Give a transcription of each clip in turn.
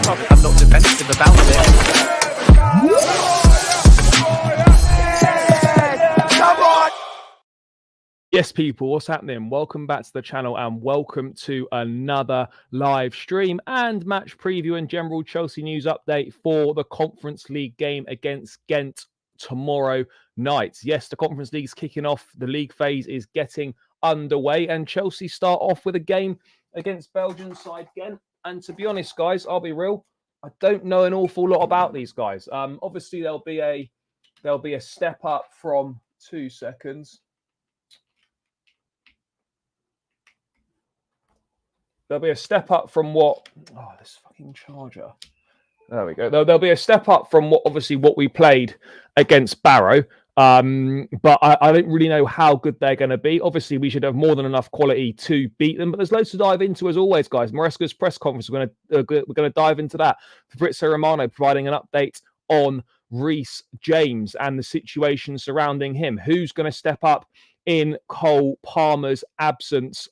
I'm not defensive about it. Yes, people, what's happening? Welcome back to the channel and welcome to another live stream and match preview and general Chelsea news update for the Conference League game against Gent tomorrow night. Yes, the Conference League's kicking off. The league phase is getting underway and Chelsea start off with a game against Belgian side Gent. And to be honest, guys, I'll be real, I don't know an awful lot about these guys. Obviously, there'll be a step up from 2 seconds. There'll be a step up from what... Oh, this fucking charger. There we go. There'll be a step up from what we played against Barrow. But I don't really know how good they're going to be. Obviously, we should have more than enough quality to beat them. But there's loads to dive into as always, guys. Maresca's press conference, we're going to dive into that. Fabrizio Romano providing an update on Reece James and the situation surrounding him. Who's going to step up in Cole Palmer's absence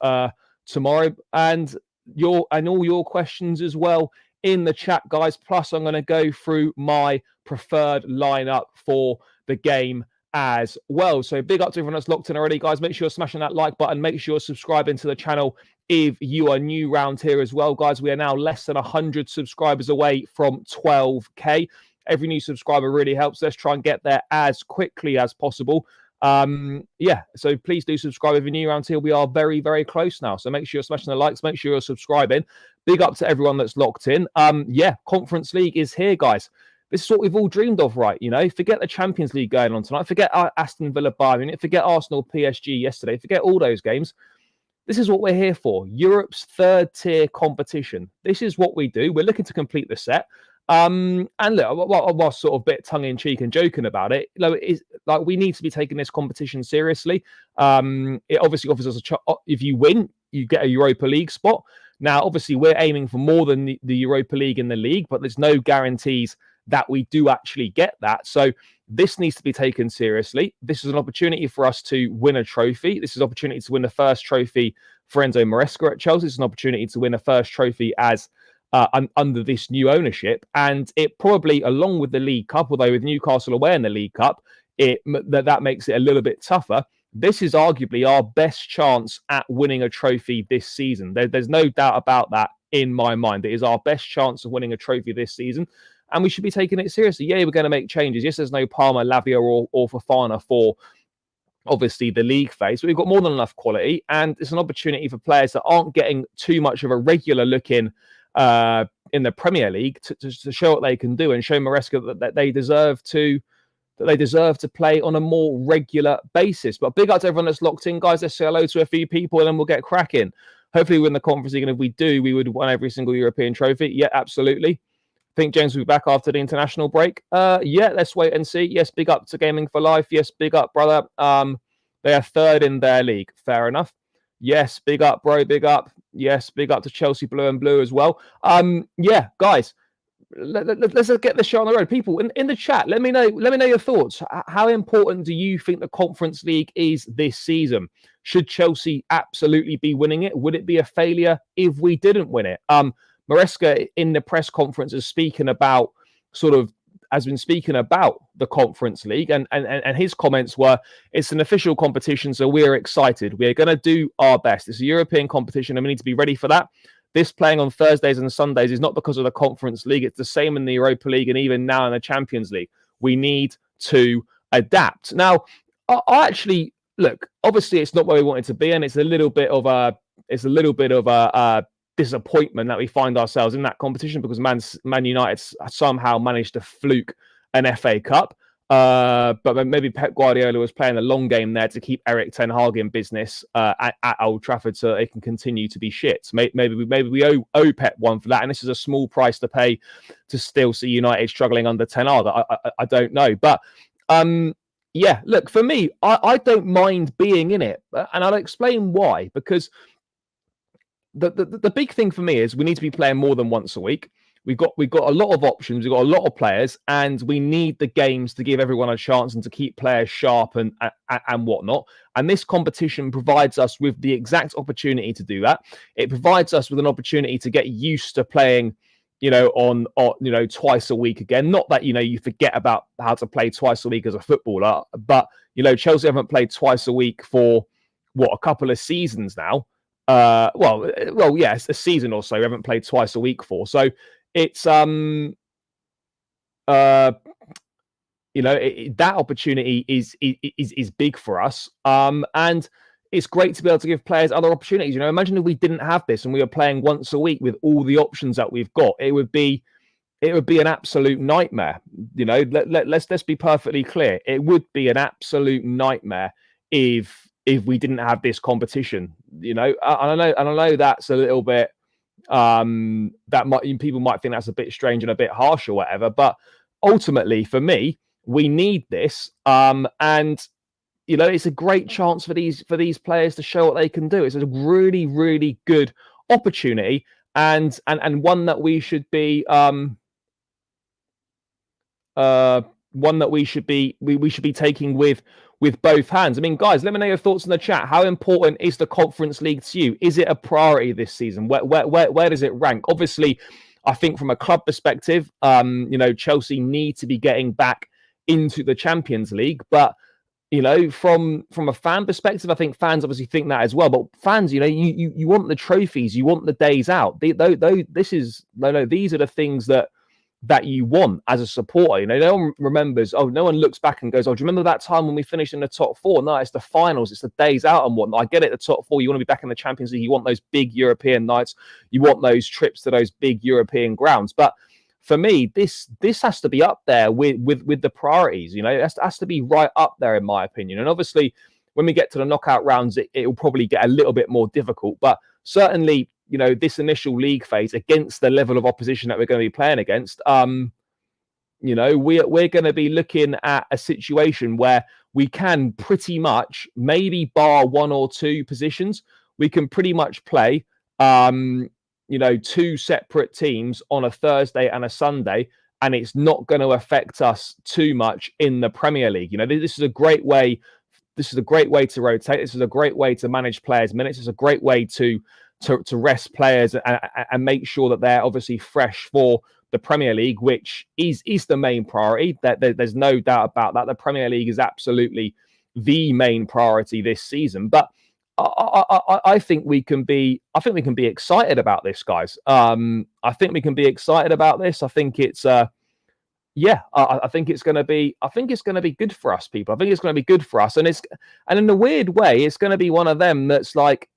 tomorrow? And all your questions as well in the chat, guys. Plus, I'm going to go through my preferred lineup for the game as well. So big up to everyone that's locked in already, guys. Make sure you're smashing that like button. Make sure you're subscribing to the channel if you are new round here as well, guys. We are now less than 100 subscribers away from 12k. Every new subscriber really helps. Let's try and get there as quickly as possible. So please do subscribe if you're new around here. We are very, very close now, so make sure you're smashing the likes, make sure you're subscribing. Big up to everyone that's locked in. Conference League is here, guys. This is what we've all dreamed of, right? You know, forget the Champions League going on tonight, forget Aston Villa, Bayern Munich, forget Arsenal, PSG yesterday, forget all those games. This is what we're here for. Europe's third tier competition. This is what we do. We're looking to complete the set. And look, I was sort of a bit tongue-in-cheek and joking about it. We need to be taking this competition seriously. It obviously offers us if you win, you get a Europa League spot. Now, obviously, we're aiming for more than the Europa League in the league, but there's no guarantees that we do actually get that. So this needs to be taken seriously. This is an opportunity for us to win a trophy. This is an opportunity to win the first trophy for Enzo Maresca at Chelsea. It's an opportunity to win a first trophy as under this new ownership, and it probably, along with the League Cup, although with Newcastle away in the League Cup, that makes it a little bit tougher. This is arguably our best chance at winning a trophy this season. There's no doubt about that in my mind. It is our best chance of winning a trophy this season, and we should be taking it seriously. Yeah, we're going to make changes. Yes, there's no Palmer, Lavia, or Fofana for obviously the league phase, but we've got more than enough quality, and it's an opportunity for players that aren't getting too much of a regular look in the Premier League to show what they can do and show Maresca that they deserve to play on a more regular basis. But big up to everyone that's locked in, guys. Let's say hello to a few people and then we'll get cracking. Hopefully we win the Conference League, and if we do, we would win every single European trophy. Yeah, absolutely. I think James will be back after the international break. Let's wait and see. Yes, big up to Gaming for Life. Yes, big up, brother. They are third in their league. Fair enough. Yes, big up, bro. Big up. Yes, big up to Chelsea Blue and Blue as well. Guys, let's get the show on the road. People in the chat, let me know your thoughts. How important do you think the Conference League is this season? Should Chelsea absolutely be winning it? Would it be a failure if we didn't win it? Maresca in the press conference is has been speaking about the Conference League, and his comments were, it's an official competition, so we're excited. We're going to do our best. It's a European competition, and we need to be ready for that. This playing on Thursdays and Sundays is not because of the Conference League. It's the same in the Europa League and even now in the Champions League. We need to adapt. Now, I actually, look, obviously it's not where we wanted to be, and it's a little bit of a disappointment that we find ourselves in that competition because Man United somehow managed to fluke an FA Cup. But maybe Pep Guardiola was playing a long game there to keep Eric Ten Hag in business at Old Trafford so they can continue to be shit. Maybe we owe Pep one for that, and this is a small price to pay to still see United struggling under Ten Hag. I don't know. But look, for me, I don't mind being in it, and I'll explain why. Because the big thing for me is we need to be playing more than once a week. We've got a lot of options. We've got a lot of players, and we need the games to give everyone a chance and to keep players sharp and whatnot. And this competition provides us with the exact opportunity to do that. It provides us with an opportunity to get used to playing on twice a week again. Not that you forget about how to play twice a week as a footballer, but Chelsea haven't played twice a week for a couple of seasons now. Yes, a season or so. We haven't played twice a week for. So it's that opportunity is big for us. And it's great to be able to give players other opportunities. Imagine if we didn't have this and we were playing once a week with all the options that we've got. It would be an absolute nightmare. Let's be perfectly clear. It would be an absolute nightmare if we didn't have this competition. I know that's a little bit people might think that's a bit strange and a bit harsh or whatever, but ultimately for me, we need this. And it's a great chance for these players to show what they can do. It's a really, really good opportunity, and one that we should be we should be taking with both hands. I mean, guys, let me know your thoughts in the chat. How important is the Conference League to you? Is it a priority this season? Where does it rank? Obviously, I think from a club perspective, Chelsea need to be getting back into the Champions League, but from a fan perspective, I think fans obviously think that as well. But fans, you want the trophies, you want the days out. These are the things that you want as a supporter. No one remembers. No one looks back and goes, "Oh, do you remember that time when we finished in the top four?" No, it's the finals, it's the days out and whatnot. I get it. The top four, you want to be back in the Champions League. You want those big European nights. You want those trips to those big European grounds, but for me, this has to be up there with the priorities. It has to be right up there, in my opinion. And obviously, when we get to the knockout rounds, it will probably get a little bit more difficult. But certainly, this initial league phase against the level of opposition that we're going to be playing against, we're going to be looking at a situation where we can pretty much, maybe bar one or two positions, we can pretty much play two separate teams on a Thursday and a Sunday, and it's not going to affect us too much in the Premier League. This is a great way. This is a great way to rotate. This is a great way to manage players' minutes. It's a great way to rest players and make sure that they're obviously fresh for the Premier League, which is the main priority. There's no doubt about that. The Premier League is absolutely the main priority this season, but I think we can be excited about this, guys. I think we can be excited about this. I think it's I think it's going to be good for us, people. I think it's going to be good for us, and in a weird way, it's going to be one of them that's like,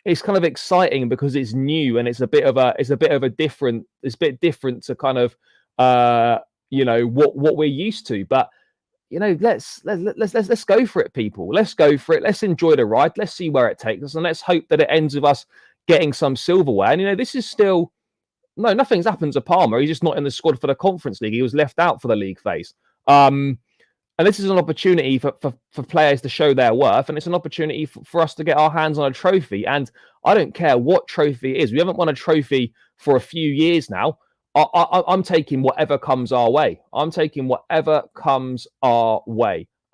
it's kind of exciting because it's new and it's a bit different to kind of what we're used to, but. Let's go for it, people. Let's go for it. Let's enjoy the ride. Let's see where it takes us, and let's hope that it ends with us getting some silverware. And this is still nothing's happened to Palmer. He's just not in the squad for the Conference League. He was left out for the league phase. And this is an opportunity for players to show their worth, and it's an opportunity for us to get our hands on a trophy. And I don't care what trophy it is. We haven't won a trophy for a few years now. I'm taking whatever comes our way.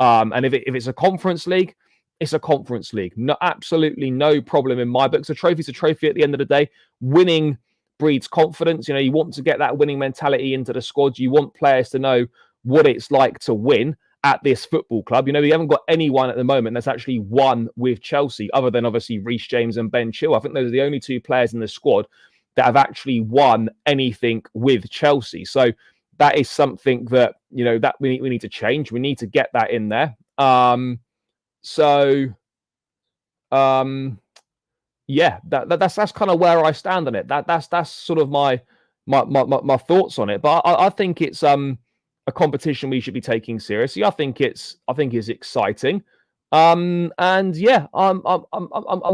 And if it's a Conference League, it's a Conference League. No, absolutely no problem in my books. A trophy's a trophy at the end of the day. Winning breeds confidence. You want to get that winning mentality into the squad. You want players to know what it's like to win at this football club. We haven't got anyone at the moment that's actually won with Chelsea, other than obviously Reece James and Ben Chilwell. I think those are the only two players in the squad that have actually won anything with Chelsea. So that is something that that we need to change. We need to get that in there. That's kind of where I stand on it. That's sort of my thoughts on it. But I think it's a competition we should be taking seriously. I think it's exciting. I'm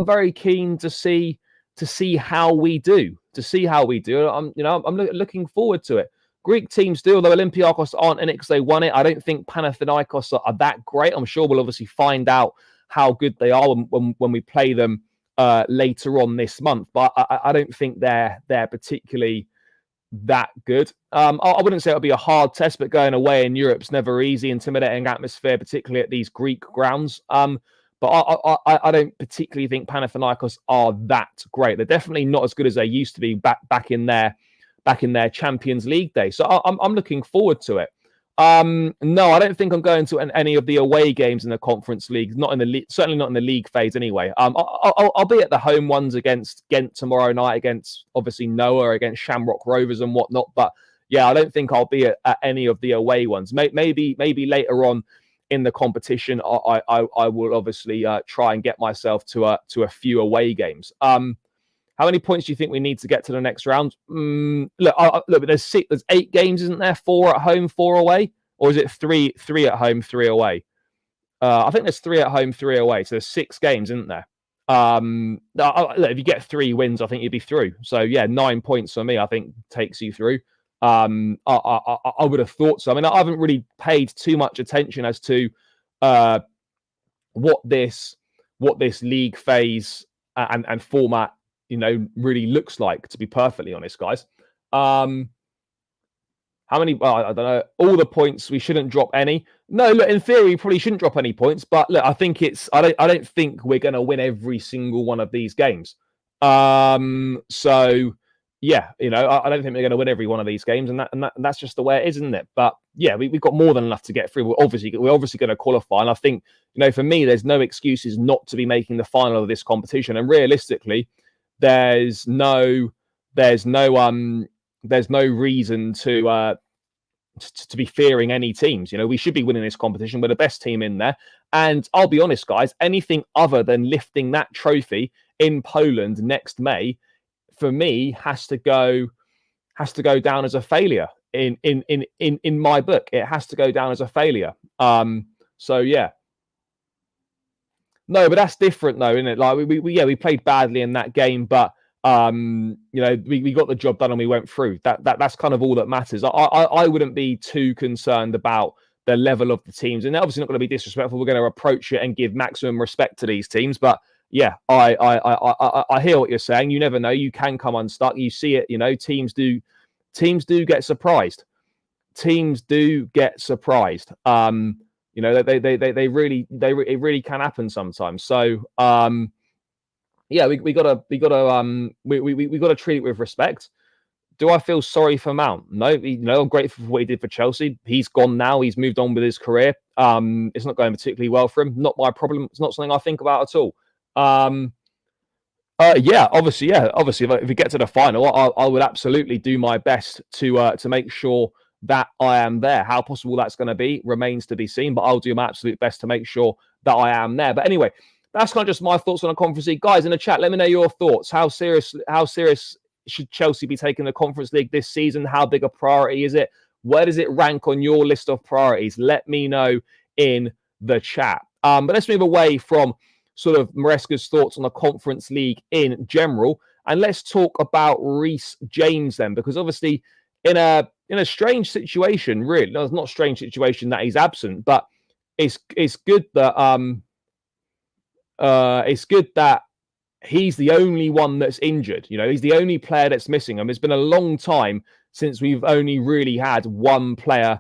very keen to see how we do. I'm looking forward to it. Greek teams do, although Olympiacos aren't in it because they won it. I don't think Panathinaikos are that great. I'm sure we'll obviously find out how good they are when we play them later on this month. But I don't think they're particularly that good. I wouldn't say it'll be a hard test, but going away in Europe's never easy. Intimidating atmosphere, particularly at these Greek grounds. But I don't particularly think Panathinaikos are that great. They're definitely not as good as they used to be back in their back in their Champions League day. So I'm looking forward to it. No, I don't think I'm going to any of the away games in the Conference League. Not in the league, certainly not in the league phase anyway. I'll be at the home ones against Gent tomorrow night, against obviously Noah, against Shamrock Rovers and whatnot. But yeah, I don't think I'll be at any of the away ones. Maybe later on in the competition, I will obviously try and get myself to a few away games. How many points do you think we need to get to the next round? Look, there's 8 games, isn't there? 4 at home, 4 away, or is it three at home, 3 away? I think there's 3 at home, 3 away. So there's 6 games, isn't there? Look, if you get 3 wins, I think you'd be through. So yeah, 9 points for me, I think takes you through. I would have thought so. I mean, I haven't really paid too much attention as to what this league phase and format, really looks like, to be perfectly honest, guys. How many? Well, I don't know. All the points, we shouldn't drop any. No, look, in theory, we probably shouldn't drop any points. But look, I think I don't think we're going to win every single one of these games. So yeah, I don't think we're going to win every one of these games, and that's just the way it is, isn't it? But yeah, we've got more than enough to get through. We're obviously going to qualify, and I think for me, there's no excuses not to be making the final of this competition. And realistically, there's no reason to be fearing any teams. We should be winning this competition. We're the best team in there, and I'll be honest, guys. Anything other than lifting that trophy in Poland next May, for me, has to go down as a failure in my book. It has to go down as a failure. So yeah. No, but that's different though, isn't it? Like we played badly in that game, but we got the job done and we went through. That's kind of all that matters. I wouldn't be too concerned about the level of the teams, and they're obviously not going to be disrespectful. We're going to approach it and give maximum respect to these teams, but yeah, I hear what you're saying. You never know. You can come unstuck. You see it. Teams do get surprised. Teams do get surprised. They really it really can happen sometimes. So yeah, we gotta treat it with respect. Do I feel sorry for Mount? No, I'm grateful for what he did for Chelsea. He's gone now. He's moved on with his career. It's not going particularly well for him. Not my problem. It's not something I think about at all. Obviously, if we get to the final, I would absolutely do my best to make sure that I am there. How possible that's going to be remains to be seen, but I'll do my absolute best to make sure that I am there. But anyway, that's kind of just my thoughts on the Conference League. Guys, in the chat, let me know your thoughts. How serious should Chelsea be taking the Conference League this season? How big a priority is it? Where does it rank on your list of priorities? Let me know in the chat. But let's move away from sort of Maresca's thoughts on the Conference League in general, and let's talk about Reece James then, because obviously in a strange situation, really. No, it's not a strange situation that he's absent, but it's good that he's the only one that's injured. He's the only player that's missing. It's been a long time since we've only really had one player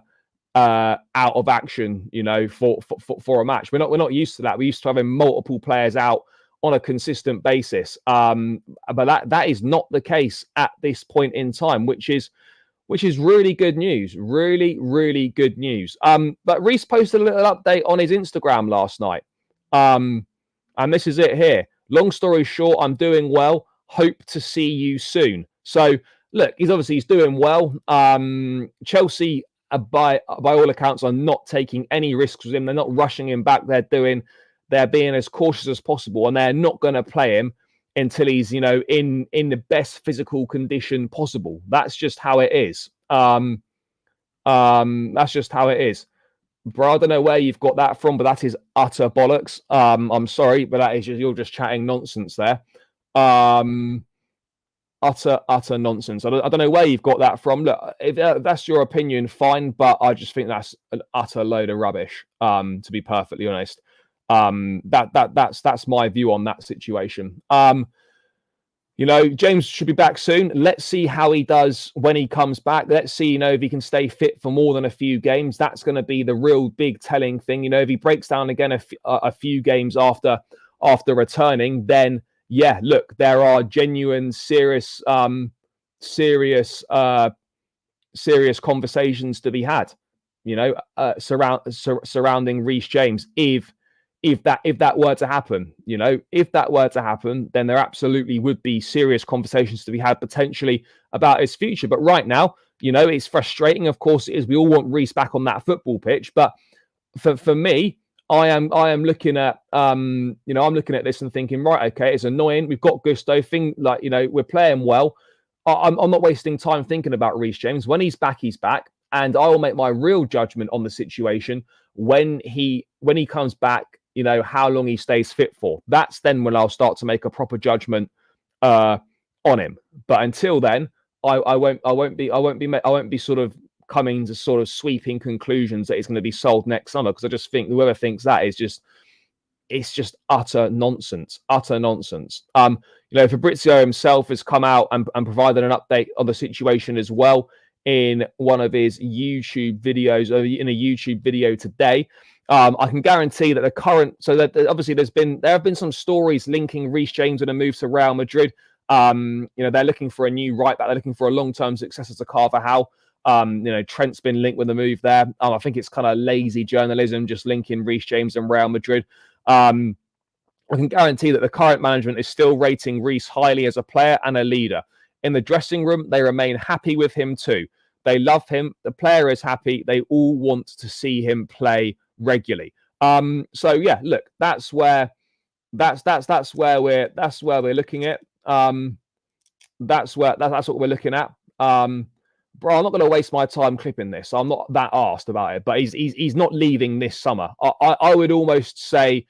out of action, for a match. We're not used to that. We're used to having multiple players out on a consistent basis. But that is not the case at this point in time, which is really good news. Really, really good news. But Reece posted a little update on his Instagram last night. And this is it here. Long story short, I'm doing well. Hope to see you soon. So look, he's doing well. Chelsea, by all accounts, are not taking any risks with him. They're not rushing him back. They're being as cautious as possible, and they're not going to play him until he's in the best physical condition possible. That's just how it is. That's just how it is. Bro, I don't know where you've got that from, but that is utter bollocks. I'm sorry, but that is you're just chatting nonsense there. Utter nonsense. I don't know where you've got that from. Look, if that's your opinion, fine, but I just think that's an utter load of rubbish. To be perfectly honest, that's my view on that situation. James should be back soon. Let's see how he does when he comes back. Let's see, if he can stay fit for more than a few games. That's going to be the real big telling thing. If he breaks down again a few games after returning, then yeah, look, there are genuine, serious serious conversations to be had, surrounding Reece James. If that were to happen, then there absolutely would be serious conversations to be had potentially about his future. But right now, it's frustrating. Of course, it is. We all want Reece back on that football pitch. But for me, I am looking at I'm looking at this and thinking, right, okay, it's annoying. We've got Gusto. We're playing well. I'm not wasting time thinking about Reece James. When he's back, he's back, and I will make my real judgment on the situation when he comes back. How long he stays fit for. That's then when I'll start to make a proper judgment on him. But until then, I won't be sort of coming to sort of sweeping conclusions that it's going to be sold next summer, because I just think whoever thinks that is just utter nonsense. Fabrizio himself has come out and provided an update on the situation as well in one of his YouTube videos, or in a YouTube video today. I can guarantee that the current, so that obviously there have been some stories linking Reece James with a move to Real Madrid. They're looking for a new right back. They're looking for a long-term successor to Carvajal. Trent's been linked with the move there. I think it's kind of lazy journalism just linking Reece James and Real Madrid. I can guarantee that the current management is still rating Reece highly as a player and a leader. In the dressing room, they remain happy with him too. They love him. The player is happy. They all want to see him play regularly. So yeah, look, that's where we're looking at. That's what we're looking at. Bro, I'm not going to waste my time clipping this. I'm not that arsed about it. But he's not leaving this summer. I would almost say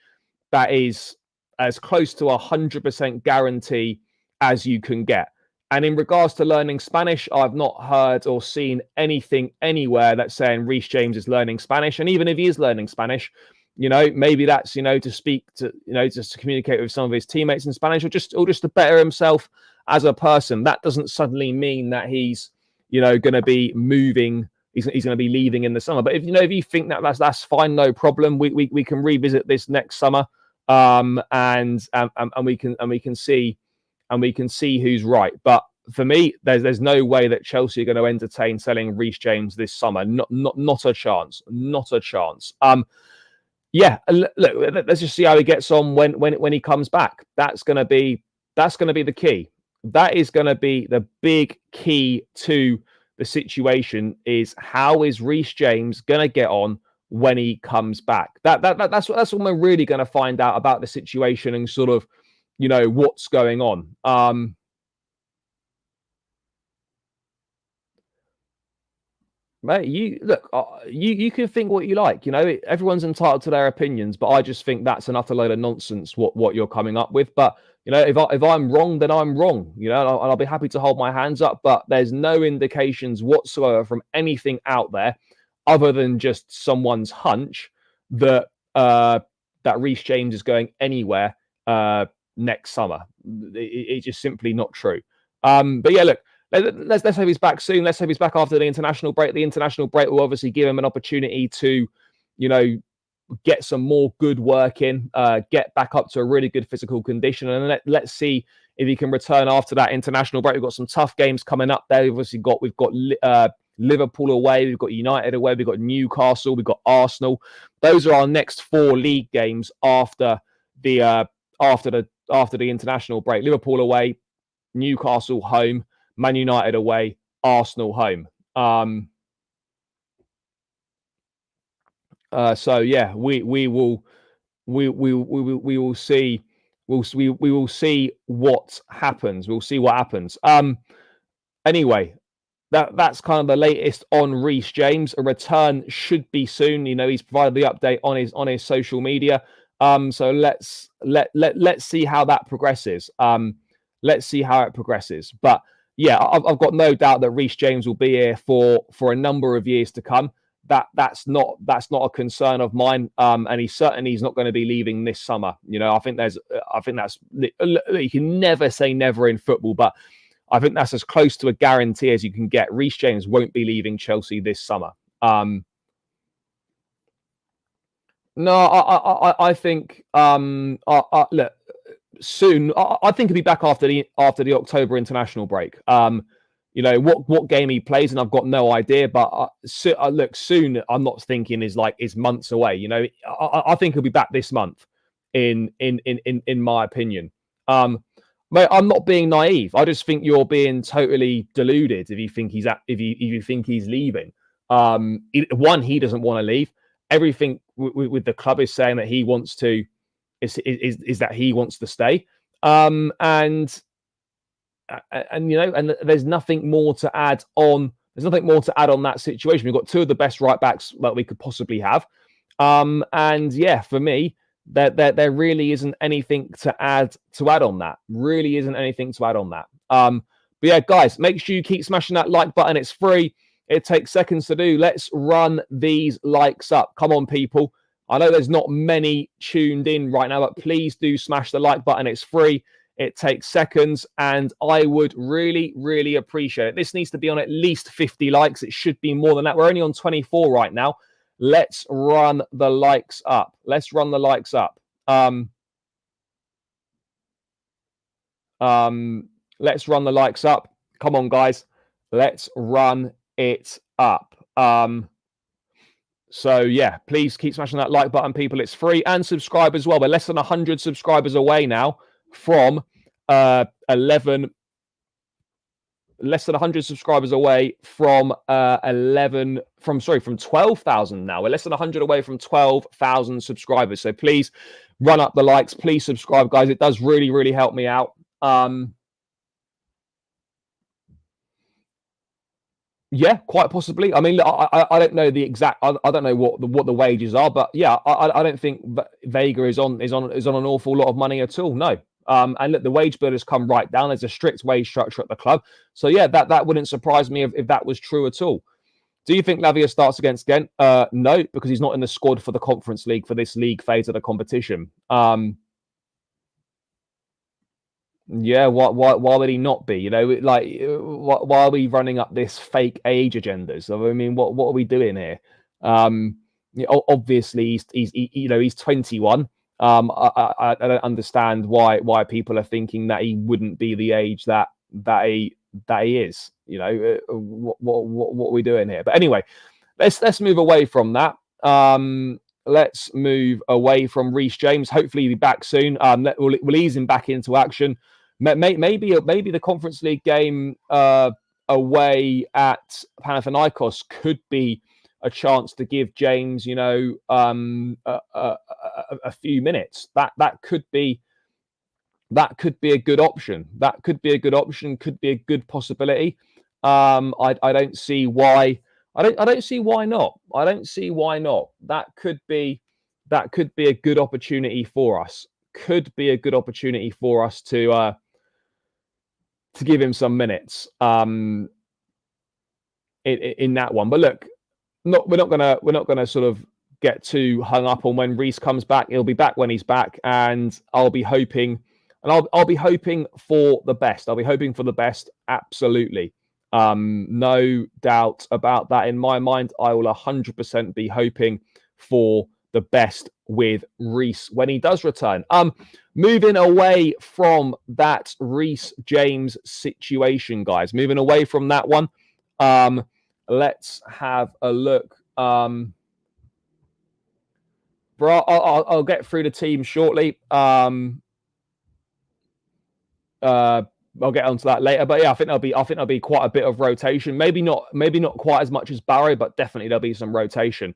that is as close to 100% guarantee as you can get. And in regards to learning Spanish, I've not heard or seen anything anywhere that's saying Reece James is learning Spanish. And even if he is learning Spanish, maybe that's, to speak to, just to communicate with some of his teammates in Spanish, or just to better himself as a person. That doesn't suddenly mean that he's, going to be moving. He's going to be leaving in the summer. But if you think that's fine, no problem. We can revisit this next summer, and we can see who's right. But for me, there's no way that Chelsea are going to entertain selling Reece James this summer. Not a chance. Not a chance. Yeah. Look, let's just see how he gets on when he comes back. That's going to be the key. That is going to be the big key to the situation, is how is Reece James going to get on when he comes back? That's what we're really going to find out about the situation and sort of, what's going on. Mate, you can think what you like. Everyone's entitled to their opinions, but I just think that's an utter load of nonsense what you're coming up with. But if I'm wrong, then I'm wrong. And I'll be happy to hold my hands up. But there's no indications whatsoever from anything out there, other than just someone's hunch, that Reece James is going anywhere next summer. It's just simply not true. But yeah, look. Let's hope he's back soon. Let's hope he's back after the international break. The international break will obviously give him an opportunity to, get some more good work in, get back up to a really good physical condition. And let's see if he can return after that international break. We've got some tough games coming up there. We've got Liverpool away. We've got United away. We've got Newcastle. We've got Arsenal. Those are our next 4 league games after the international break. Liverpool away, Newcastle home, Man United away, Arsenal home. So yeah, we will see. We will see what happens. We'll see what happens. Anyway, that's kind of the latest on Reece James. A return should be soon. He's provided the update on his social media. So let's see how that progresses. Let's see how it progresses. But yeah, I've got no doubt that Reece James will be here for a number of years to come. That's not a concern of mine. And he's not going to be leaving this summer. I think that's you can never say never in football, but I think that's as close to a guarantee as you can get. Reece James won't be leaving Chelsea this summer. No, I think look, soon. I think he'll be back after the October international break. You know what game he plays, and I've got no idea. But look, soon. I'm not thinking is months away. You know, I think he'll be back this month. In my opinion, mate, I'm not being naive. I just think you're being totally deluded if you think if you think he's leaving. One, he doesn't want to leave. Everything with the club is saying that he wants to is that he wants to stay. And you know, and there's nothing more to add on. There's nothing more to add on that situation. We've got two of the best right backs that we could possibly have. And yeah, for me, there really isn't anything to add on that. Really isn't anything to add on that. But yeah, guys, make sure you keep smashing that like button. It's free. It takes seconds to do. Let's run these likes up. Come on, people. I know there's not many tuned in right now, but please do smash the like button. It's free. It takes seconds, and I would really, really appreciate it. This needs to be on at least 50 likes. It should be more than that. We're only on 24 right now. Let's run the likes up. Let's run the likes up. Let's run the likes up. Come on, guys. Let's run it up. So yeah, please keep smashing that like button, people. It's free, and subscribe as well. We're less than 100 subscribers away now from 11. Less than 100 subscribers away from 12,000 now. We're less than 100 away from 12,000 subscribers. So please run up the likes. Please subscribe, guys. It does really, really help me out. Yeah, quite possibly. I mean, I don't know the exact. I don't know what the wages are, but yeah, I don't think Vega is on an awful lot of money at all. No. And look, the wage bill has come right down. There's a strict wage structure at the club. So yeah, that wouldn't surprise me if that was true at all. Do you think Lavia starts against Gent? No, because he's not in the squad for the Conference League for this league phase of the competition. Yeah, why would he not be? You know, like why are we running up this fake age agenda? So I mean, what are we doing here? Obviously he's 21. I don't understand why people are thinking that he wouldn't be the age that he is. You know, what are we doing here? But anyway, let's move away from that. Let's move away from Reece James. Hopefully, he'll be back soon. We'll ease him back into action. Maybe the Conference League game away at Panathinaikos could be a chance to give James, you know, a few minutes. That could be a good option. That could be a good option. Could be a good possibility. I don't see why. I don't see why not. I don't see why not. That could be a good opportunity for us. Could be a good opportunity for us to give him some minutes in that one. But look, we're not gonna sort of get too hung up on when Reece comes back. He'll be back when he's back, and I'll be hoping for the best. I'll be hoping for the best. Absolutely. No doubt about that in my mind. I will 100% be hoping for the best with Reece when he does return. Moving away from that Reece James situation, guys. Moving away from that one. Let's have a look. Bro, I'll get through the team shortly. I'll get onto that later, but yeah, I think there'll be quite a bit of rotation. Maybe not quite as much as Barrow, but definitely there'll be some rotation.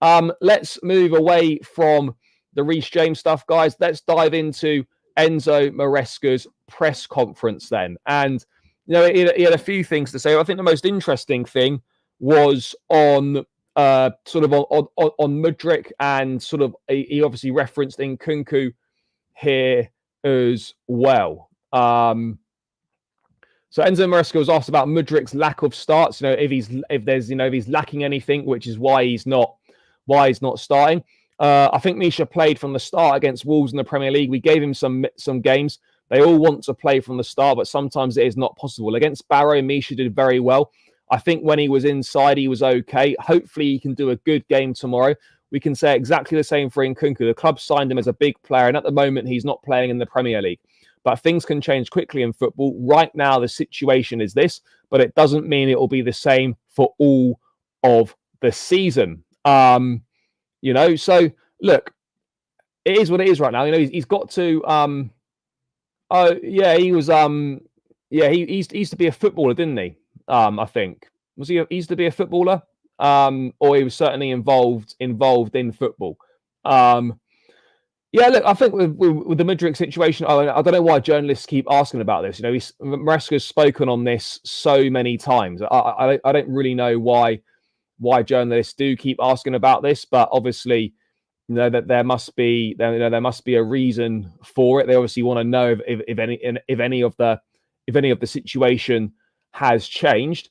Let's move away from the Reece James stuff, guys. Let's dive into Enzo Maresca's press conference then. And you know, he had a few things to say. I think the most interesting thing was on sort of on Mudryk, and sort of he obviously referenced Nkunku here as well. So Enzo Maresca was asked about Mudryk's lack of starts. You know, if he's lacking anything, which is why he's not starting. I think Misha played from the start against Wolves in the Premier League. We gave him some games. They all want to play from the start, but sometimes it is not possible. Against Barrow, Misha did very well. I think when he was inside, he was okay. Hopefully, he can do a good game tomorrow. We can say exactly the same for Nkunku. The club signed him as a big player, and at the moment, he's not playing in the Premier League. but things can change quickly in football. Right now, the situation is this, but it doesn't mean it will be the same for all of the season. So look, it is what it is right now. He's got to. Oh yeah, he was. He used to be a footballer, didn't he? I think he used to be a footballer. Or he was certainly involved in football. Yeah, look, I think with the Mudryk situation, I don't know why journalists keep asking about this. Maresca's spoken on this so many times. I don't really know why journalists do keep asking about this, but obviously, that there must be a reason for it. They obviously want to know if any of the situation has changed.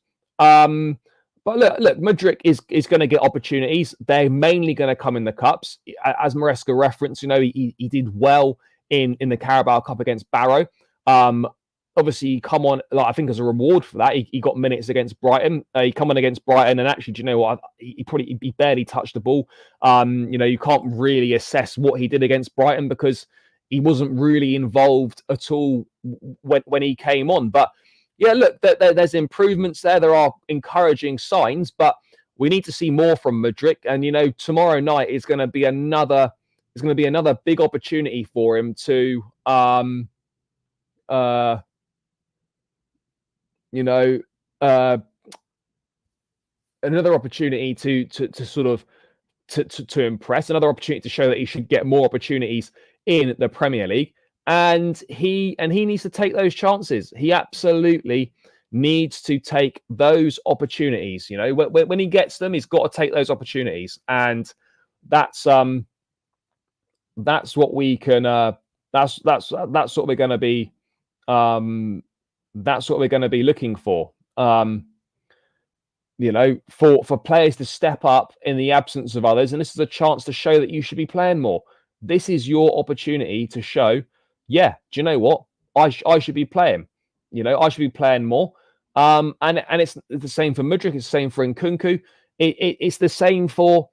But look, Mudryk is going to get opportunities. They're mainly going to come in the cups. As Maresca referenced, he did well in the Carabao Cup against Barrow. Obviously, come on, I think as a reward for that, he got minutes against Brighton. He come on against Brighton, and actually, do you know what? He barely touched the ball. You can't really assess what he did against Brighton because he wasn't really involved at all when he came on. But yeah, look, there's improvements there. There are encouraging signs, but we need to see more from Mudryk. And tomorrow night is going to be another big opportunity for him to another opportunity to sort of to impress, another opportunity to show that he should get more opportunities in the Premier League. And he needs to take those chances. He absolutely needs to take those opportunities. When he gets them, he's got to take those opportunities, and that's what we can. That's what we're going to be. That's what we're going to be looking for. For players to step up in the absence of others, and this is a chance to show that you should be playing more. This is your opportunity to show. Yeah, do you know what? I should be playing. I should be playing more. And it's the same for Mudryk. It's the same for Nkunku. It's the same for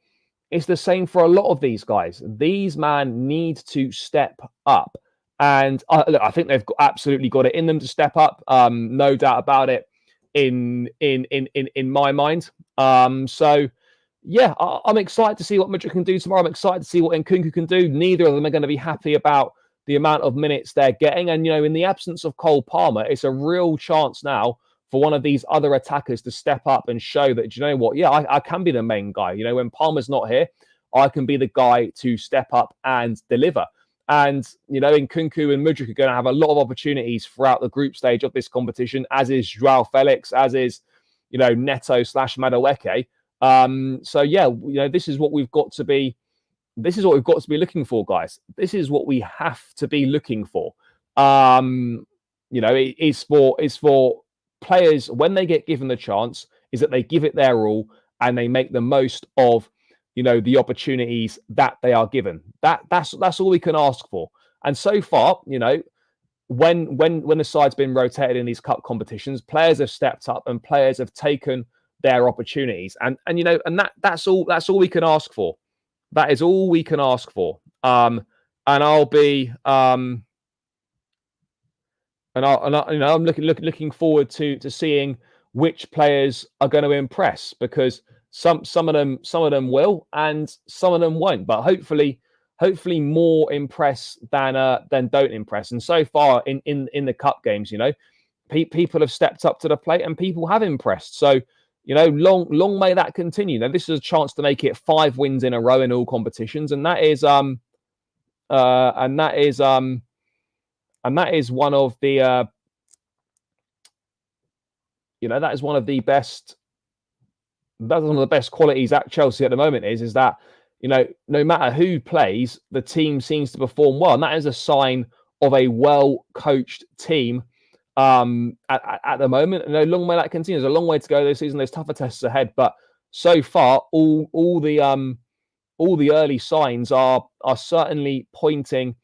a lot of these guys. These men need to step up, and I think they've absolutely got it in them to step up. No doubt about it. In my mind. So yeah, I'm excited to see what Mudryk can do tomorrow. I'm excited to see what Nkunku can do. Neither of them are going to be happy about the amount of minutes they're getting. And, in the absence of Cole Palmer, it's a real chance now for one of these other attackers to step up and show that, do you know what? Yeah, I can be the main guy. When Palmer's not here, I can be the guy to step up and deliver. And, Nkunku and Mudryk are going to have a lot of opportunities throughout the group stage of this competition, as is Joao Felix, as is, Neto/Madueke. So, yeah, this is what we've got to be. This is what we've got to be looking for, guys. This is what we have to be looking for. It's for players when they get given the chance, is that they give it their all and they make the most of, the opportunities that they are given. That's all we can ask for. And so far, when the side's been rotated in these cup competitions, players have stepped up and players have taken their opportunities. And that's all we can ask for. That is all we can ask for. And I'll be I'm looking forward to seeing which players are going to impress, because some of them will and some of them won't. But hopefully more impress than don't impress. And so far in the cup games, people have stepped up to the plate and people have impressed. So long may that continue. Now, this is a chance to make it 5 wins in a row in all competitions, and that is one of the that is one of the best. That's one of the best qualities at Chelsea at the moment. Is that no matter who plays, the team seems to perform well, and that is a sign of a well-coached team. At the moment, long may that continue. There's a long way to go this season. There's tougher tests ahead, but so far, all the early signs are certainly pointing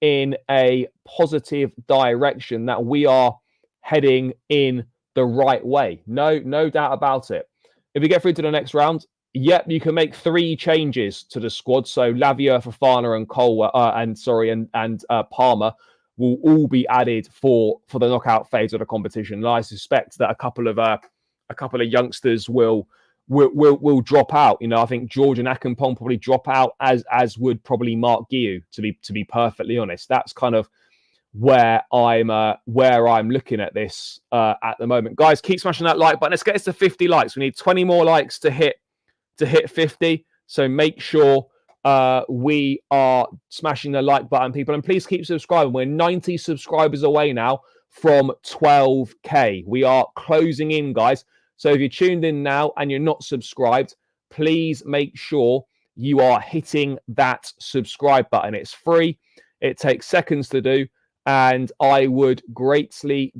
in a positive direction, that we are heading in the right way. No doubt about it. If we get through to the next round, yep, you can make 3 changes to the squad. So Lavia, Fofana, and Palmer will all be added for the knockout phase of the competition. And I suspect that a couple of youngsters will drop out. You know, I think George and Akinpong probably drop out, as would probably Mark Guiu, to be perfectly honest. That's kind of where I'm looking at this at the moment. Guys, keep smashing that like button. Let's get us to 50 likes. We need 20 more likes to hit 50. So make sure we are smashing the like button, people, and please keep subscribing. We're 90 subscribers away now from 12k. We are closing in, guys. So if you're tuned in now and you're not subscribed, please make sure you are hitting that subscribe button. It's free. It takes seconds to do, and I would greatly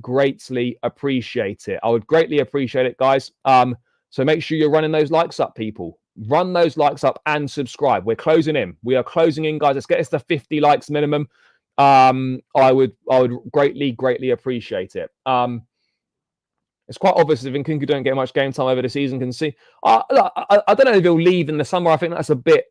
appreciate it. I would greatly appreciate it, guys. So make sure you're running those likes up, people. Run those likes up and subscribe. We're closing in. We are closing in, guys. Let's get us to 50 likes minimum. I would greatly appreciate it. It's quite obvious if Nkunku don't get much game time over the season, can see. I don't know if he'll leave in the summer. I think that's a bit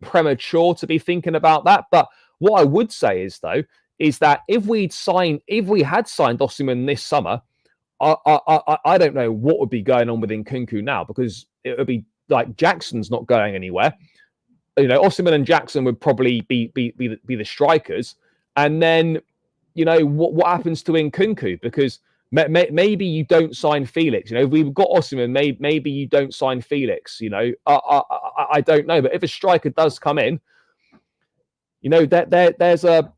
premature to be thinking about that. But what I would say is, though, is that if we had signed Osimhen this summer, I don't know what would be going on with Nkunku now, because it would be like Jackson's not going anywhere. You know, Osimhen and Jackson would probably be the strikers, and then you know what happens to Nkunku, because maybe you don't sign Felix. You know, if we've got Osimhen, maybe you don't sign Felix. You know, I don't know, but if a striker does come in, you know, there's a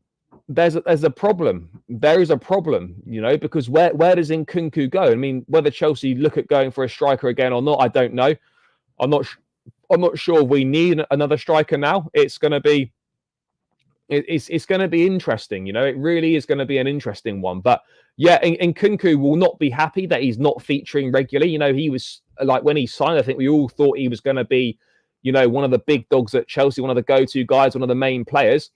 problem. There is a problem, you know, because where does Nkunku go? I mean, whether Chelsea look at going for a striker again or not, I don't know. I'm not sure we need another striker now. It's going to be interesting, you know. It really is going to be an interesting one. But yeah, Nkunku will not be happy that he's not featuring regularly. You know, he was like, when he signed, I think we all thought he was going to be, you know, one of the big dogs at Chelsea, one of the go-to guys, one of the main players.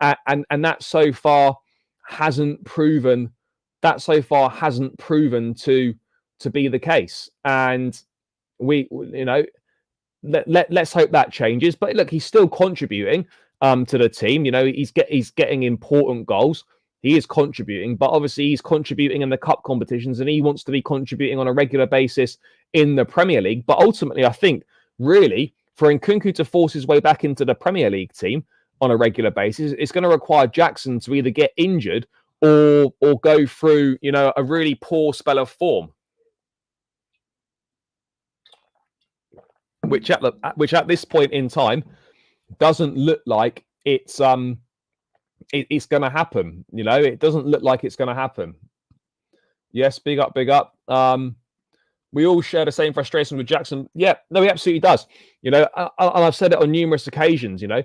And that so far hasn't proven to be the case. And we, you know, let's hope that changes. But look, he's still contributing to the team. You know, he's getting important goals. He is contributing, but obviously he's contributing in the cup competitions, and he wants to be contributing on a regular basis in the Premier League. But ultimately, I think really for Nkunku to force his way back into the Premier League team on a regular basis, it's going to require Jackson to either get injured or go through, you know, a really poor spell of form, which at this point in time doesn't look like it's going to happen. You know, it doesn't look like it's going to happen. Yes, big up. We all share the same frustration with Jackson. Yeah, no, he absolutely does. You know, and I've said it on numerous occasions. You know,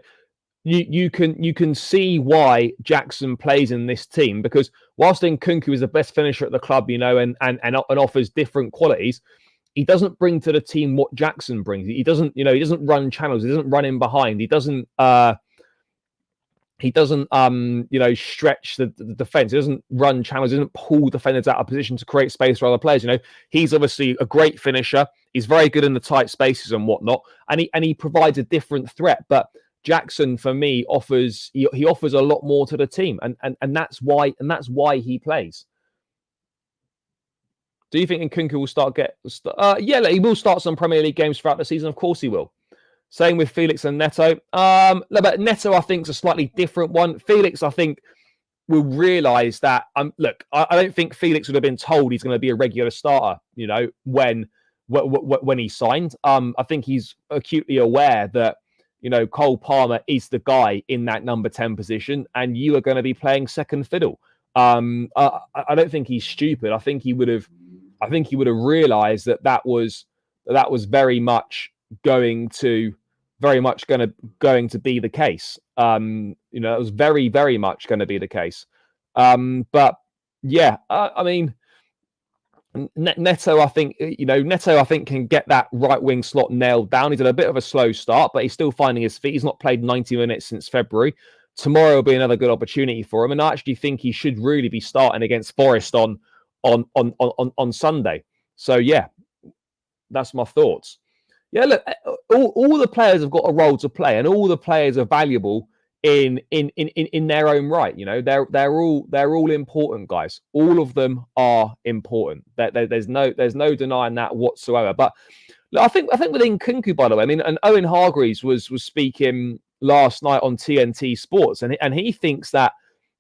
you can see why Jackson plays in this team, because whilst Nkunku is the best finisher at the club, you know, and offers different qualities, he doesn't bring to the team what Jackson brings. He doesn't run channels. He doesn't run in behind. He doesn't stretch the defense. He doesn't run channels. He doesn't pull defenders out of position to create space for other players. You know, he's obviously a great finisher. He's very good in the tight spaces and whatnot, and he provides a different threat. But Jackson, for me, offers a lot more to the team, and that's why he plays. Do you think Nkunku will yeah, he will start some Premier League games throughout the season? Of course he will. Same with Felix and Neto. But Neto, I think, is a slightly different one. Felix, I think, will realise that. Look, I don't think Felix would have been told he's going to be a regular starter, you know, when he signed. I think he's acutely aware that, you know, Cole Palmer is the guy in that number 10 position, and you are going to be playing second fiddle. I don't think he's stupid. I think he would have realised that was very much going to be the case. You know, it was very much going to be the case. But yeah, I mean, Neto, I think can get that right wing slot nailed down. He's had a bit of a slow start, but he's still finding his feet. He's not played 90 minutes since February. Tomorrow will be another good opportunity for him, and I actually think he should really be starting against Forest on Sunday. So yeah, that's my thoughts. Yeah, look, all the players have got a role to play, and all the players are valuable in their own right. You know, they're all important, guys. All of them are important. There's no denying that whatsoever. But I think with Nkunku, by the way, I mean, and Owen Hargreaves was speaking last night on TNT Sports, and he thinks that,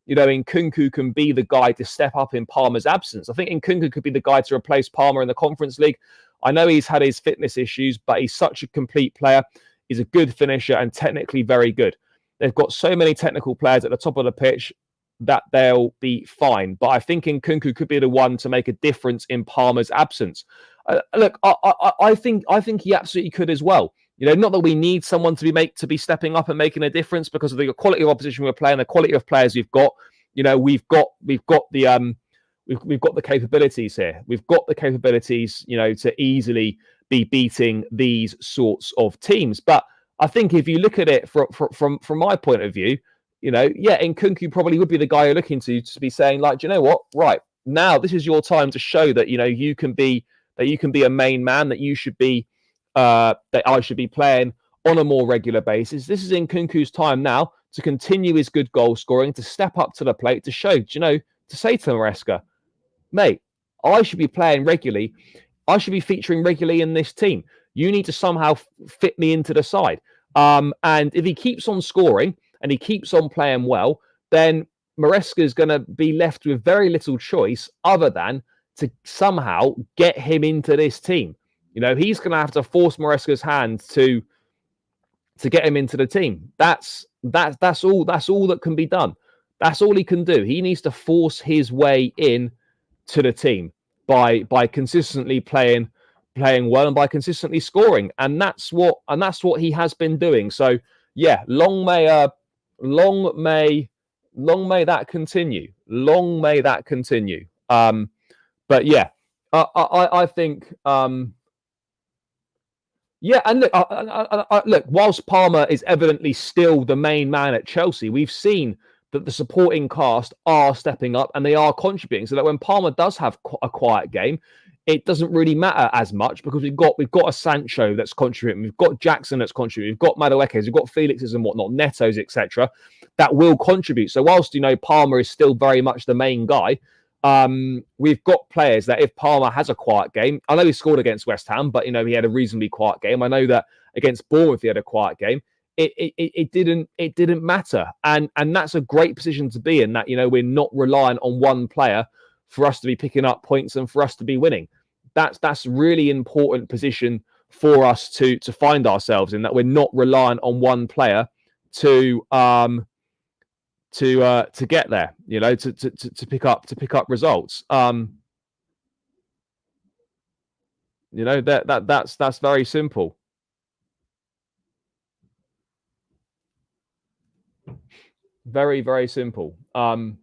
you know, Nkunku can be the guy to step up in Palmer's absence. I think Nkunku could be the guy to replace Palmer in the Conference League. I know he's had his fitness issues, but he's such a complete player. He's a good finisher and technically very good. They've got so many technical players at the top of the pitch that they'll be fine. But I think Nkunku could be the one to make a difference in Palmer's absence. Look, I think he absolutely could as well. You know, not that we need someone to be stepping up and making a difference because of the quality of opposition we're playing, the quality of players we've got. You know, we've got the capabilities here. We've got the capabilities, you know, to easily be beating these sorts of teams. But I think if you look at it from my point of view, you know, yeah, Nkunku probably would be the guy you're looking to be saying, like, do you know what? Right now, this is your time to show that, you know, you can be a main man, that you should be, that I should be playing on a more regular basis. This is Nkunku's time now to continue his good goal scoring, to step up to the plate, to show, you know, to say to Maresca, mate, I should be playing regularly. I should be featuring regularly in this team. You need to somehow fit me into the side. And if he keeps on scoring and he keeps on playing well, then Maresca is going to be left with very little choice other than to somehow get him into this team. You know, he's going to have to force Maresca's hand to get him into the team. That's all that can be done. That's all he can do. He needs to force his way in to the team by consistently playing well and by consistently scoring, and that's what he has been doing. So yeah, long may that continue. Long may that continue. But yeah, I think yeah, and look, whilst Palmer is evidently still the main man at Chelsea, we've seen that the supporting cast are stepping up and they are contributing, so that when Palmer does have a quiet game, it doesn't really matter as much because we've got a Sancho that's contributing, we've got Jackson that's contributing, we've got Maduekes, we've got Felix's and whatnot, Neto's, etc., that will contribute. So whilst, you know, Palmer is still very much the main guy, we've got players that if Palmer has a quiet game, I know he scored against West Ham, but, you know, he had a reasonably quiet game. I know that against Bournemouth he had a quiet game. It didn't matter, and that's a great position to be in. That, you know, we're not relying on one player for us to be picking up points and for us to be winning. That's really important position for us to find ourselves in. That we're not relying on one player to get there. You know, to pick up results. You know, that's very simple. Very, very simple. What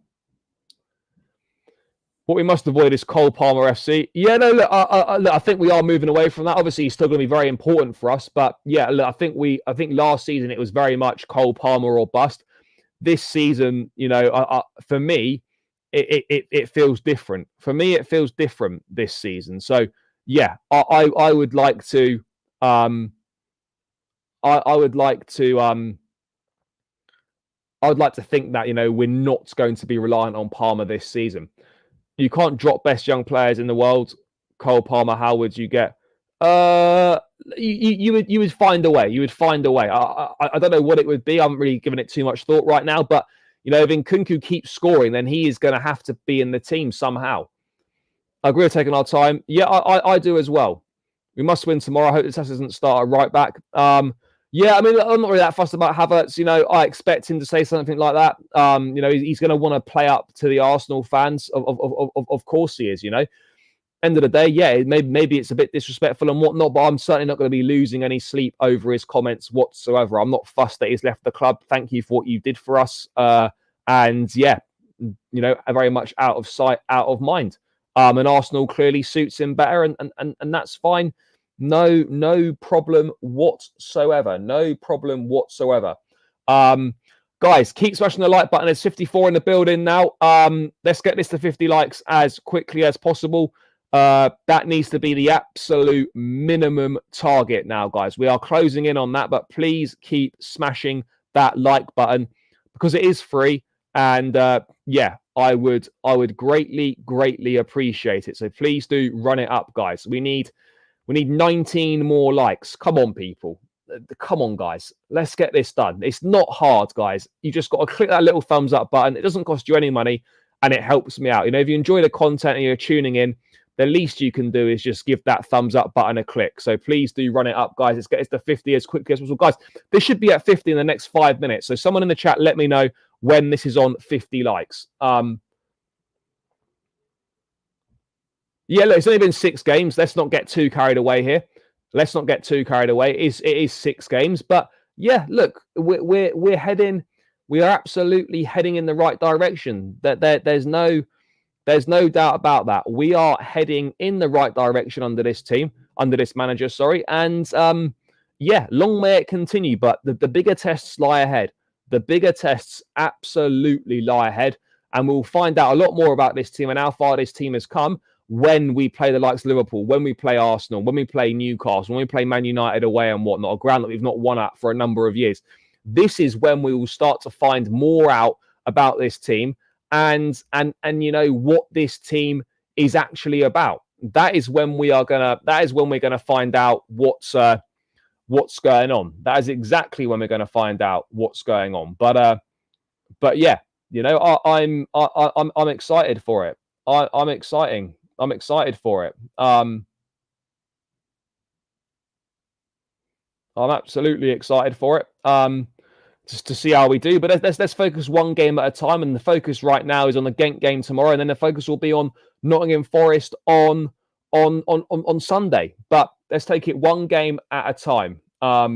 we must avoid is Cole Palmer FC. Yeah, no, look, I think we are moving away from that. Obviously, he's still going to be very important for us. But yeah, look, I think last season it was very much Cole Palmer or bust. This season, you know, for me, it feels different. For me, it feels different this season. So yeah, I would like to I would like to think that, you know, we're not going to be reliant on Palmer this season. You can't drop best young players in the world. Cole Palmer, how would you get? You would find a way. You would find a way. I don't know what it would be. I haven't really given it too much thought right now. But, you know, if Nkunku keeps scoring, then he is going to have to be in the team somehow. I agree with taking our time. Yeah, I do as well. We must win tomorrow. I hope this doesn't start a right back. Yeah, I mean, I'm not really that fussed about Havertz. You know, I expect him to say something like that. You know, he's going to want to play up to the Arsenal fans. Of course he is, you know. End of the day, yeah, maybe it's a bit disrespectful and whatnot, but I'm certainly not going to be losing any sleep over his comments whatsoever. I'm not fussed that he's left the club. Thank you for what you did for us. And yeah, you know, very much out of sight, out of mind. And Arsenal clearly suits him better, and that's fine. No problem whatsoever. No problem whatsoever. Guys, keep smashing the like button. There's 54 in the building now. Let's get this to 50 likes as quickly as possible. That needs to be the absolute minimum target now, guys. We are closing in on that, but please keep smashing that like button. because it is free. And yeah, I would greatly appreciate it. So please do run it up, guys. We need 19 more likes. Come on, people. Come on, guys. Let's get this done. It's not hard, guys. You just got to click that little thumbs up button. It doesn't cost you any money, and it helps me out. You know, if you enjoy the content and you're tuning in, the least you can do is just give that thumbs up button a click. So please do run it up, guys. Let's get this to 50 as quickly as possible. Guys, this should be at 50 in the next 5 minutes. So someone in the chat, let me know when this is on 50 likes. Yeah, look, it's only been 6 games. Let's not get too carried away here. Let's not get too carried away. It is 6 games, but yeah, look, we're heading. We are absolutely heading in the right direction. There's no doubt about that. We are heading in the right direction under this team, under this manager. Sorry, and yeah, long may it continue. But the bigger tests lie ahead. The bigger tests absolutely lie ahead, and we'll find out a lot more about this team and how far this team has come when we play the likes of Liverpool, when we play Arsenal, when we play Newcastle, when we play Man United away and whatnot, a ground that we've not won at for a number of years. This is when we will start to find more out about this team and you know what this team is actually about. That is when we're gonna find out what's going on. That is exactly when we're gonna find out what's going on. But yeah, you know, I'm excited for it. I'm excited for it. I'm absolutely excited for it. Just to see how we do. But let's focus one game at a time. And the focus right now is on the Gent game tomorrow, and then the focus will be on Nottingham Forest on Sunday. But let's take it one game at a time. But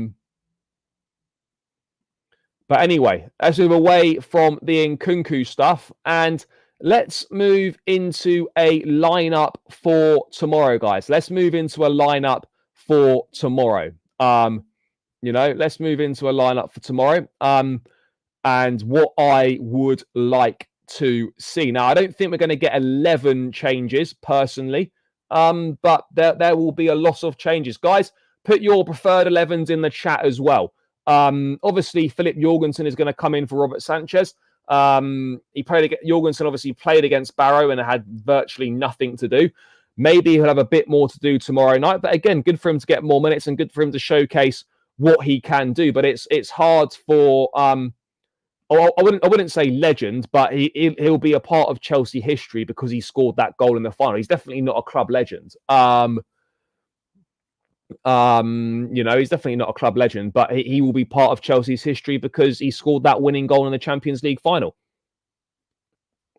anyway, let's move away from the Nkunku stuff and let's move into a lineup for tomorrow, guys. Let's move into a lineup for tomorrow. You know, let's move into a lineup for tomorrow. And what I would like to see. Now, I don't think we're going to get 11 changes personally, but there will be a lot of changes. Guys, put your preferred 11s in the chat as well. Obviously, Philip Jorgensen is going to come in for Robert Sanchez. Jorgensen obviously played against Barrow and had virtually nothing to do. Maybe he'll have a bit more to do tomorrow night. But again, good for him to get more minutes and good for him to showcase what he can do. But it's hard for I wouldn't say legend, but he'll be a part of Chelsea history because he scored that goal in the final. He's definitely not a club legend. You know, he's definitely not a club legend, but he will be part of Chelsea's history because he scored that winning goal in the Champions League final.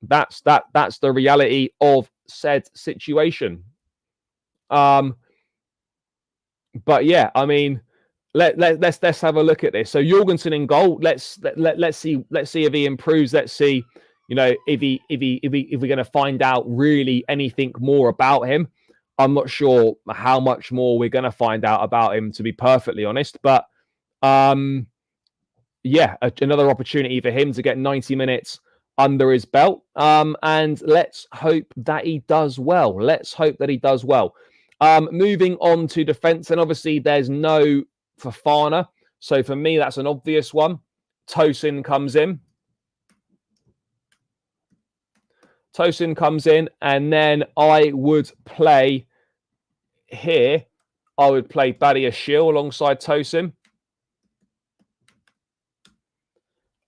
That's the reality of said situation. But yeah, I mean, let's have a look at this. So Jorgensen in goal. Let's see if he improves. Let's see, you know, if we're going to find out really anything more about him. I'm not sure how much more we're going to find out about him, to be perfectly honest. But yeah, another opportunity for him to get 90 minutes under his belt. And let's hope that he does well. Let's hope that he does well. Moving on to defence, and obviously there's no Fofana. So for me, that's an obvious one. Tosin comes in. Tosin comes in, and then I would play here. I would play Badiashile alongside Tosin.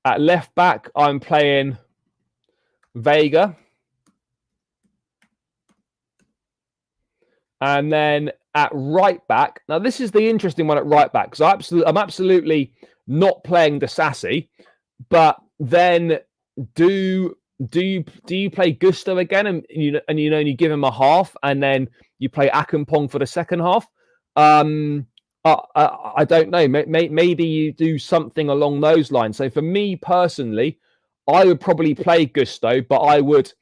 At left back, I'm playing Vega. And then at right back, now this is the interesting one at right back, because I'm absolutely not playing Disasi, but then do you play Gusto again and you give him a half and then you play Akampong for the second half? I don't know. Maybe you do something along those lines. So for me personally, I would probably play Gusto, but I would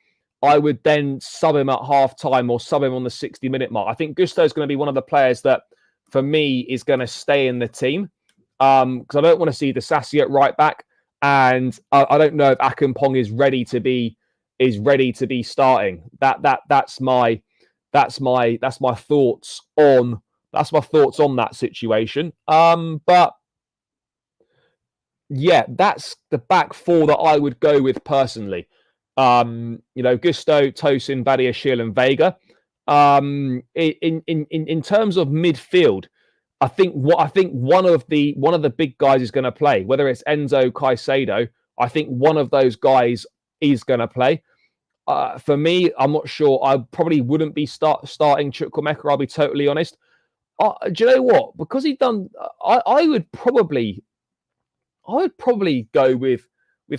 then sub him at half time or sub him on the 60-minute mark. I think Gusto is going to be one of the players that for me is going to stay in the team because I don't want to see Disasi at right back. And I don't know if Akampong is ready to be starting. That's my thoughts on that situation. But yeah, that's the back four that I would go with personally. Gusto, Tosin, Badiashile, and Vega. In terms of midfield, I think one of the big guys is going to play. Whether it's Enzo, Caicedo, I think one of those guys is going to play. For me, I'm not sure. I probably wouldn't be starting Chukwuemeka. I'll be totally honest. Do you know what? Because he done, I would probably go with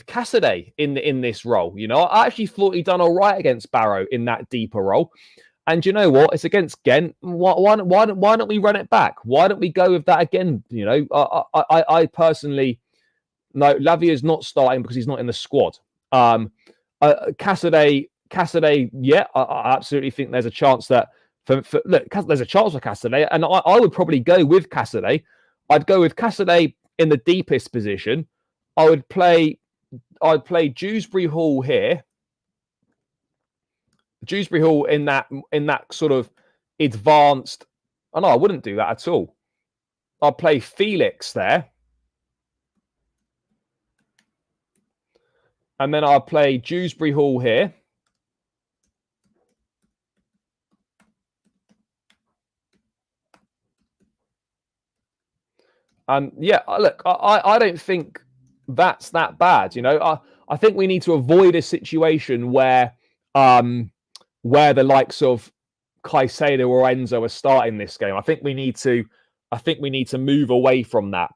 Cassidy in this role. I actually thought he'd done all right against Barrow in that deeper role. And you know what? It's against Gent. Why don't we run it back? Why don't we go with that again? I personally, no, Lavia's not starting because he's not in the squad. Cassidy, yeah, I absolutely think there's a chance that look, there's a chance for Cassidy, and I would probably go with Cassidy. I'd go with Cassidy in the deepest position. I'd play Dewsbury Hall here. Dewsbury Hall in that sort of advanced. Oh no, I wouldn't do that at all. I'd play Felix there. And then I'll play Dewsbury Hall here. And yeah, look, I don't think that's that bad. I think we need to avoid a situation where the likes of Caicedo or Enzo are starting this game. I think we need to move away from that.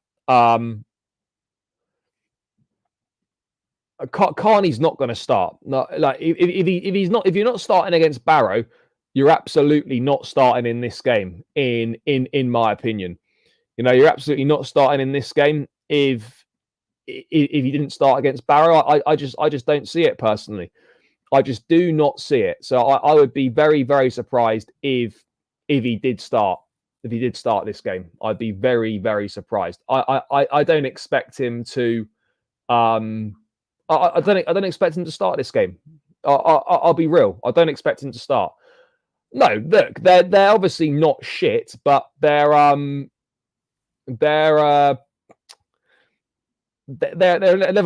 Carney's not going to start. No, like if you're not starting against Barrow, you're absolutely not starting in this game. In my opinion, you're absolutely not starting in this game if you didn't start against Barrow. I just don't see it personally. I just do not see it. So I would be very, very surprised if he did start. If he did start this game, I'd be very, very surprised. I don't expect him to. I don't expect him to start this game. I'll be real. I don't expect him to start. No, look, they're obviously not shit, but they're a level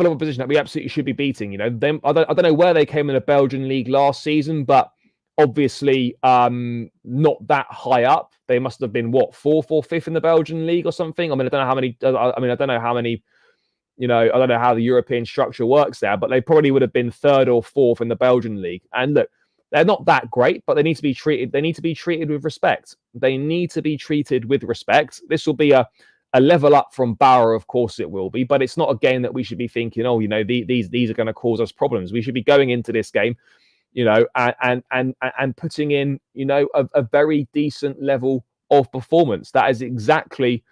of opposition that we absolutely should be beating. I don't know where they came in the Belgian league last season, but obviously not that high up. They must have been fourth or fifth in the Belgian league or something. I mean, I don't know how many. I don't know how many. I don't know how the European structure works there, but they probably would have been third or fourth in the Belgian league. And look, they're not that great, but they need to be treated. They need to be treated with respect. They need to be treated with respect. This will be a level up from Barrow, of course it will be, but it's not a game that we should be thinking, these are going to cause us problems. We should be going into this game, and putting in, a very decent level of performance. That is exactly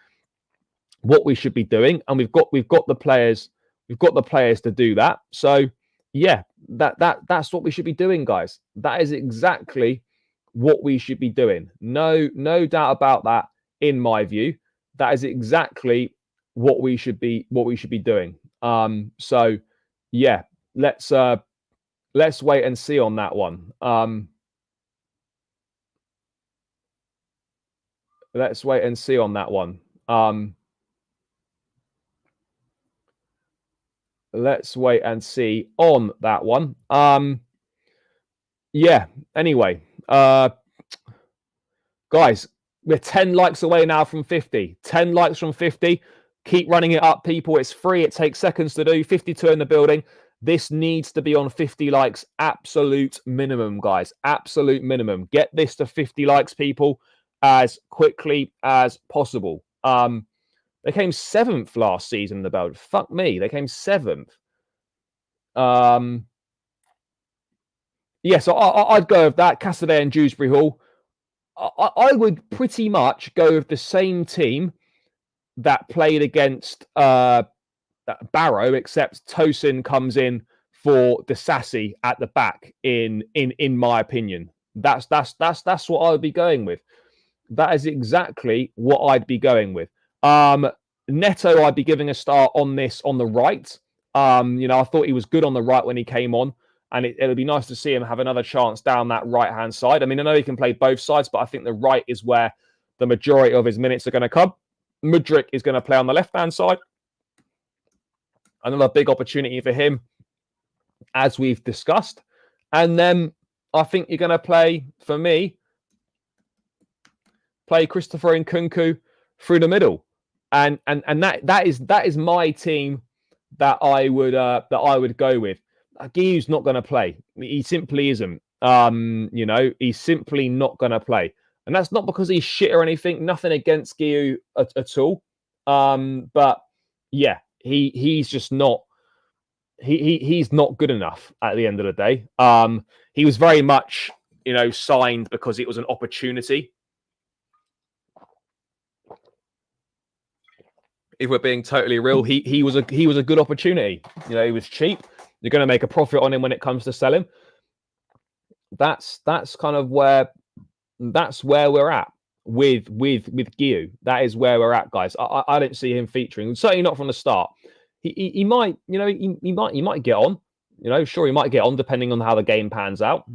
what we should be doing, and we've got the players to do that. So yeah, that's what we should be doing, guys. That is exactly what we should be doing. No doubt about that. In my view, that is exactly what we should be doing. So yeah, let's wait and see on that one. Let's wait and see on that one. Let's wait and see on that one. Yeah, anyway, guys, we're 10 likes away now from 50. 10 likes from 50. Keep running it up, people. It's free. It takes seconds to do. 52 in the building. This needs to be on 50 likes. Absolute minimum, guys. Absolute minimum. Get this to 50 likes, people, as quickly as possible. They came 7th last season in the Belgium. Fuck me. They came 7th. Yeah, so I'd go with that. Cassidy and Dewsbury Hall. I would pretty much go with the same team that played against Barrow, except Tosin comes in for Disasi at the back. In my opinion, that's what I would be going with. That is exactly what I'd be going with. Neto, I'd be giving a start on this on the right. I thought he was good on the right when he came on, and it would be nice to see him have another chance down that right-hand side. I mean, I know he can play both sides, but I think the right is where the majority of his minutes are going to come. Mudryk is going to play on the left-hand side. Another big opportunity for him, as we've discussed. And then I think you're going to play, for me, play Christopher Nkunku through the middle, and that is my team that I would go with. Guiu's not going to play. He simply isn't. He's simply not going to play, and that's not because he's shit or anything. Nothing against Guiu at all. But yeah, he's just not. He's not good enough at the end of the day. He was very much, signed because it was an opportunity. If we're being totally real, he was a good opportunity. He was cheap. You're going to make a profit on him when it comes to selling. That's kind of where we're at with Guiu. That is where we're at, guys. I don't see him featuring. Certainly not from the start. He might, he might get on. Sure, he might get on depending on how the game pans out.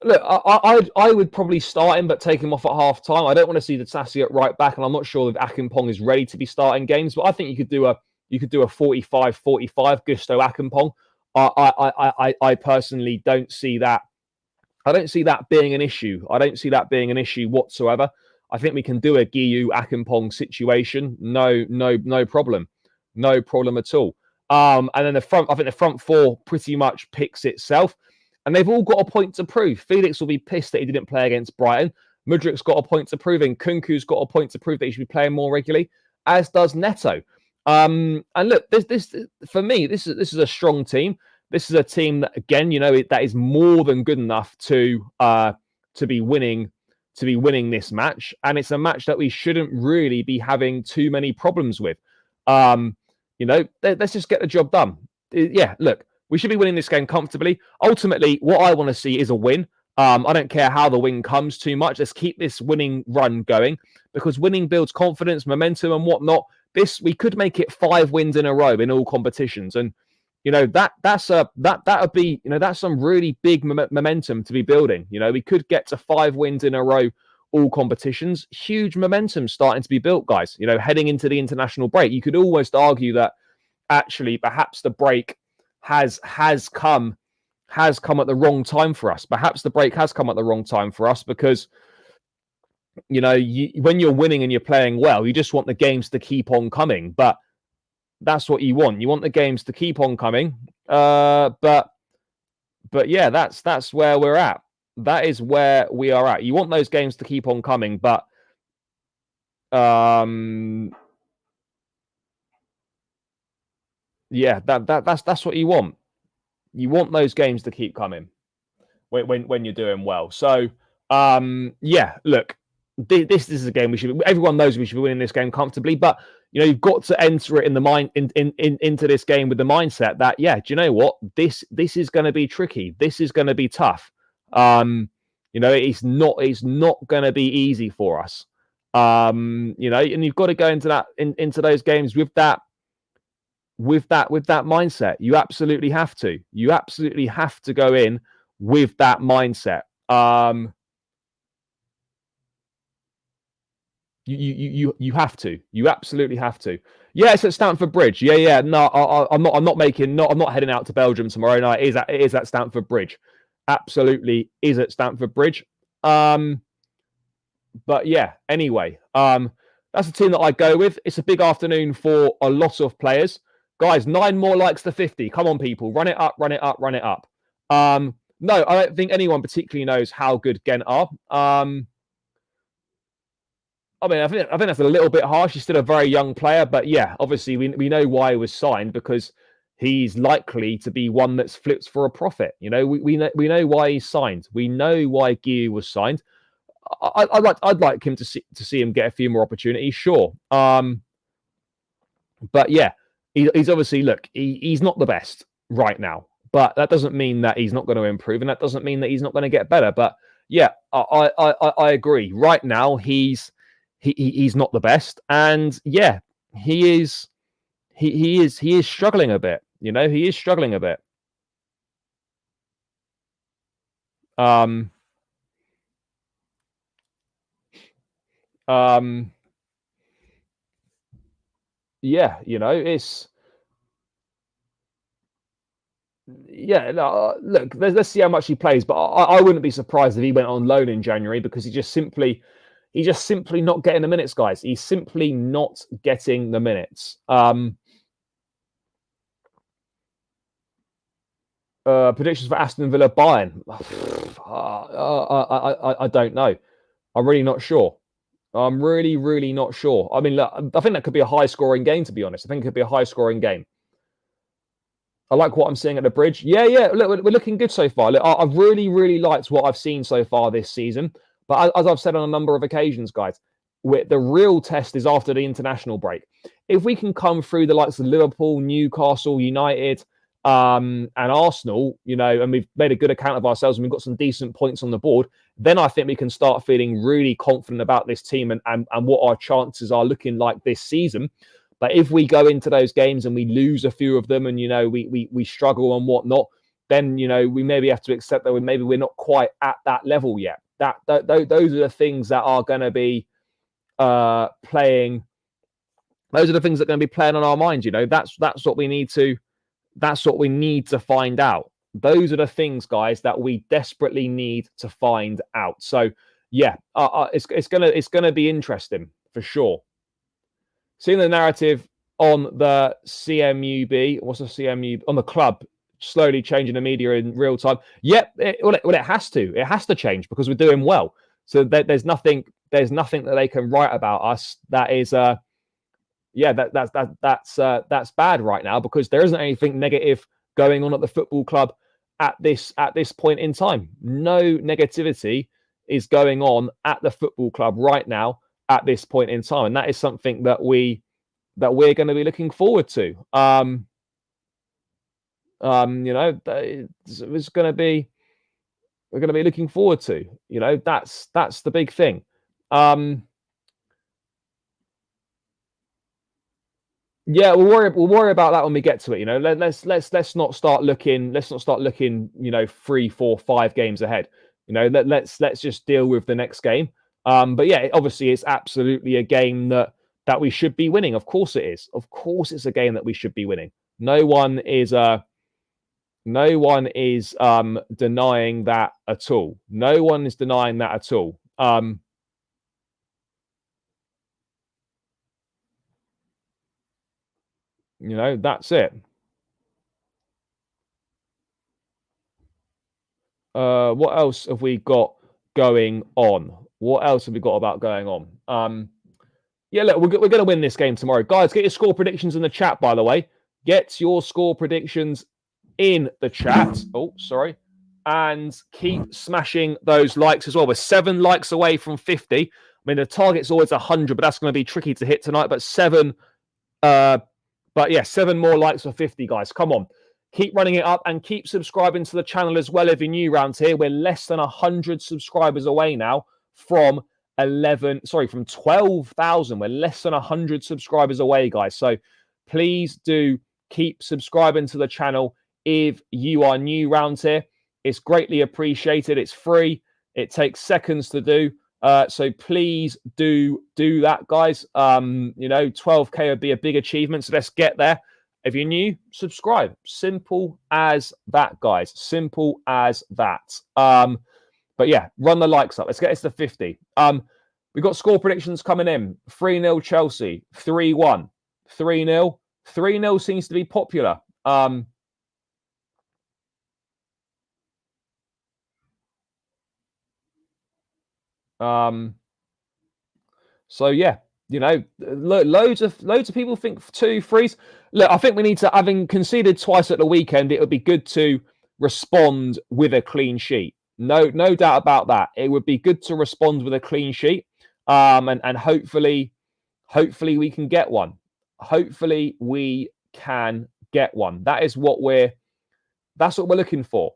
Look, I would probably start him, but take him off at half time. I don't want to see the Tassi at right back, and I'm not sure if Akinpong is ready to be starting games. But I think you could do a 45-45 Gusto Akinpong. I personally don't see that. I don't see that being an issue. I don't see that being an issue whatsoever. I think we can do a Guiu Akinpong situation. No problem. No problem at all. And then I think the front four pretty much picks itself. And they've all got a point to prove. Felix will be pissed that he didn't play against Brighton. Mudrik's got a point to prove, and Nkunku's got a point to prove that he should be playing more regularly, as does Neto. And look, this for me, this is a strong team. This is a team that, again, that is more than good enough to be winning this match, and it's a match that we shouldn't really be having too many problems with. Let's just get the job done. Yeah, look. We should be winning this game comfortably. Ultimately, what I want to see is a win. I don't care how the win comes too much. Let's keep this winning run going, because winning builds confidence, momentum, and whatnot. We could make it 5 wins in a row in all competitions, and that's some really big momentum to be building. We could get to 5 wins in a row, all competitions. Huge momentum starting to be built, guys. Heading into the international break, you could almost argue that actually perhaps the break has come at the wrong time for us. Perhaps the break has come at the wrong time for us because, when you're winning and you're playing well, you just want the games to keep on coming. But that's what you want. You want the games to keep on coming. But yeah, that's where we're at. That is where we are at. You want those games to keep on coming, but yeah, that's what you want. You want those games to keep coming when you're doing well. So yeah, look, this is a game everyone knows we should be winning this game comfortably, but you've got to enter it in the mind into this game with the mindset that, yeah, do you know what, this is going to be tricky. This is going to be tough. It's not going to be easy for us. And you've got to go into those games with that mindset. You absolutely have to. You absolutely have to go in with that mindset. You have to. You absolutely have to. Yeah, it's at Stamford Bridge. Yeah. No, I'm not heading out to Belgium tomorrow. No, it is at Stamford Bridge. Absolutely is at Stamford Bridge. But yeah, anyway, that's the team that I go with. It's a big afternoon for a lot of players. Guys, 9 more likes to 50. Come on, people. Run it up, run it up, run it up. No, I don't think anyone particularly knows how good Gent are. I think that's a little bit harsh. He's still a very young player, but yeah, obviously we know why he was signed, because he's likely to be one that's flipped for a profit. We know why he's signed. We know why Guiu was signed. I'd like him to see him get a few more opportunities, sure. But yeah, he's obviously, look, he's not the best right now, but that doesn't mean that he's not going to improve, and that doesn't mean that he's not going to get better. But yeah, I agree. Right now, he's not the best, and yeah, he is struggling a bit. He is struggling a bit. yeah, it's look, let's see how much he plays, but I wouldn't be surprised if he went on loan in January because he's just simply not getting the minutes, guys. He's simply not getting the minutes. Predictions for Aston Villa Bayern. I don't know. I'm really not sure. I'm really, really not sure. I mean, look, I think that could be a high-scoring game, to be honest. I think it could be a high-scoring game. I like what I'm seeing at the bridge. Yeah. Look, we're looking good so far. Look, I've really, really liked what I've seen so far this season. But as I've said on a number of occasions, guys, the real test is after the international break. If we can come through the likes of Liverpool, Newcastle, United, and Arsenal, and we've made a good account of ourselves and we've got some decent points on the board, then I think we can start feeling really confident about this team and what our chances are looking like this season. But if we go into those games and we lose a few of them and, we struggle and whatnot, then, we maybe have to accept that maybe we're not quite at that level yet. Those are the things that are going to be playing. Those are the things that are going to be playing on our minds. That's what we need to. That's what we need to find out. Those are the things, guys, that we desperately need to find out. So, yeah, it's gonna be interesting for sure. Seeing the narrative on the CMUB, what's the CMU on the club slowly changing the media in real time? Yep, it has to. It has to change because we're doing well. So there's nothing that they can write about us that is that's bad right now because there isn't anything negative going on at the football club at this point in time. No negativity is going on at the football club right now at this point in time, and that is something that we're going to be looking forward to. It's going to be we're going to be looking forward to. That's the big thing. Yeah, we'll worry about that when we get to it. Let's not start looking. Let's not start looking. 3, 4, 5 games ahead. Let's just deal with the next game. But yeah, obviously, it's absolutely a game that we should be winning. Of course, it is. Of course, it's a game that we should be winning. No one is denying that at all. No one is denying that at all. That's it. What else have we got going on? What else have we got about going on? Yeah, look, we're going to win this game tomorrow. Guys, get your score predictions in the chat, by the way. Get your score predictions in the chat. Oh, sorry. And keep smashing those likes as well. We're 7 likes away from 50. I mean, the target's always 100, but that's going to be tricky to hit tonight. But 7 more likes for 50, guys. Come on. Keep running it up and keep subscribing to the channel as well if you're new around here. We're less than 100 subscribers away now from 12,000. We're less than 100 subscribers away, guys. So please do keep subscribing to the channel if you are new around here. It's greatly appreciated. It's free. It takes seconds to do. So please do that, guys. 12K would be a big achievement. So let's get there. If you're new, subscribe. Simple as that, guys. Simple as that. But yeah, run the likes up. Let's get this to 50. We've got score predictions coming in. 3-0 Chelsea, 3-1, 3-0. 3-0 seems to be popular. So yeah, loads of people think 2-3s. Look, I think we need to, having conceded twice at the weekend, it would be good to respond with a clean sheet. No doubt about that. It would be good to respond with a clean sheet. And hopefully we can get one. Hopefully we can get one. That's what we're looking for.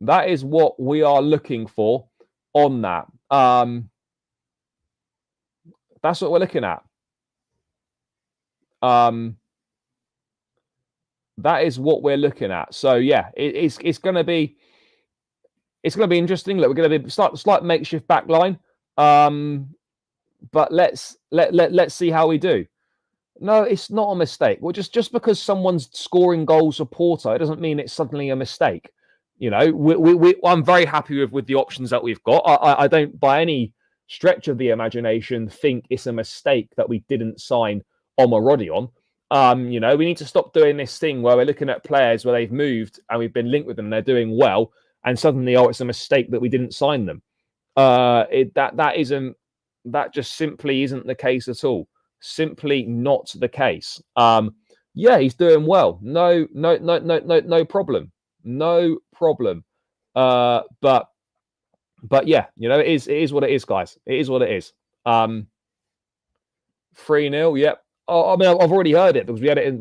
That is what we are looking for on that. That's what we're looking at. That is what we're looking at. So yeah, it's going to be interesting. Look, we're going to be slight makeshift back line. But let's see how we do. No, it's not a mistake. Well, just because someone's scoring goals for Porto, it doesn't mean it's suddenly a mistake. You know, I'm very happy with the options that we've got. I don't, by any stretch of the imagination, think it's a mistake that we didn't sign Omarodion. You know, we need to stop doing this thing where we're looking at players where they've moved and we've been linked with them and they're doing well, and suddenly, oh, it's a mistake that we didn't sign them. That just simply isn't the case at all. Simply not the case. Yeah, he's doing well. No problem. No problem. But yeah, you know, it is what it is, guys. It is what it is. 3-0. Yep. Oh, I mean, I've already heard it because we had it in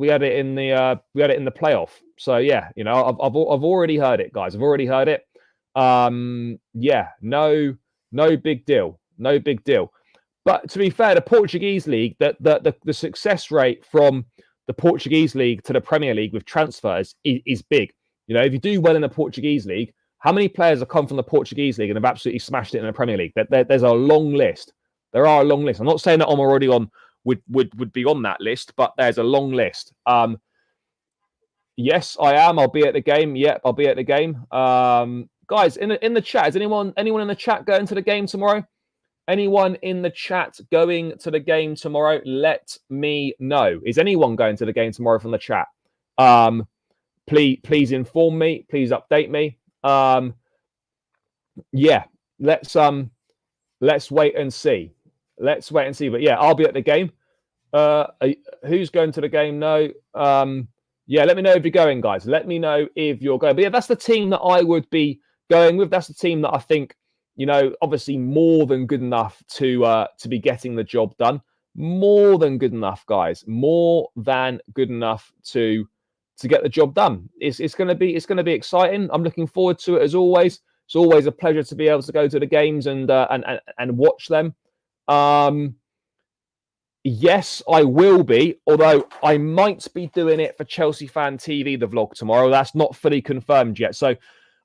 the playoff. So yeah, you know, I've already heard it, guys. I've already heard it. Yeah, no big deal. No big deal. But to be fair, the Portuguese league, the success rate from the Portuguese league to the Premier League with transfers is big. You know, if you do well in the Portuguese league, how many players have come from the Portuguese league and have absolutely smashed it in the Premier League? There's a long list. There are a long list. I'm not saying that I'm already on would be on that list, but there's a long list. Yes, I am. I'll be at the game. Yep, I'll be at the game. Guys, in the chat, is anyone in the chat going to the game tomorrow? Anyone in the chat going to the game tomorrow? Let me know. Is anyone going to the game tomorrow from the chat? Please inform me. Please update me. Yeah, let's wait and see. Let's wait and see. But yeah, I'll be at the game. Who's going to the game? No. Yeah, let me know if you're going, guys. Let me know if you're going. But yeah, that's the team that I would be going with. That's the team that I think, you know, obviously more than good enough to be getting the job done. More than good enough, guys. More than good enough to get the job done. It's going to be exciting. I'm looking forward to it as always. It's always a pleasure to be able to go to the games and watch them. Yes, I will be, although I might be doing it for Chelsea Fan TV, the vlog tomorrow. That's not fully confirmed yet. So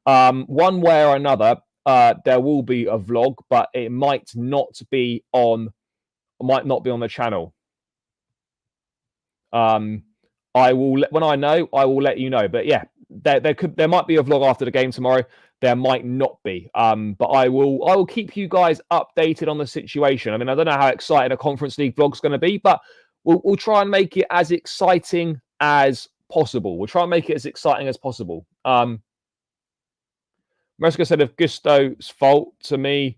one way or another, there will be a vlog, but it might not be on the channel. I will, when I know, I will let you know. But yeah, there might be a vlog after the game tomorrow. There might not be. But I will keep you guys updated on the situation. I mean, I don't know how exciting a Conference League vlog's going to be, but we'll try and make it as exciting as possible. We'll try and make it as exciting as possible. Mersika said of Gusto's fault to me.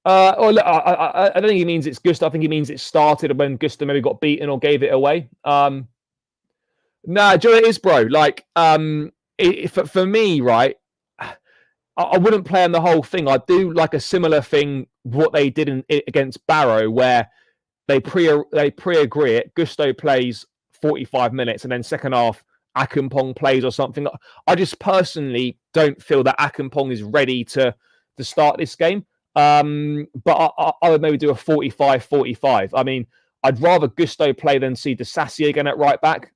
I don't think he means it's Gusto. I think he means it started when Gusto maybe got beaten or gave it away. Nah, Joe, it is, bro. Like, for me, right, I wouldn't play on the whole thing. I'd do like a similar thing, what they did against Barrow, where they pre-agree it. Gusto plays 45 minutes, and then second half, Akumpong plays or something. I just personally don't feel that Akumpong is ready to start this game. But I would maybe do a 45-45. I mean, I'd rather Gusto play than see Disasi again at right back.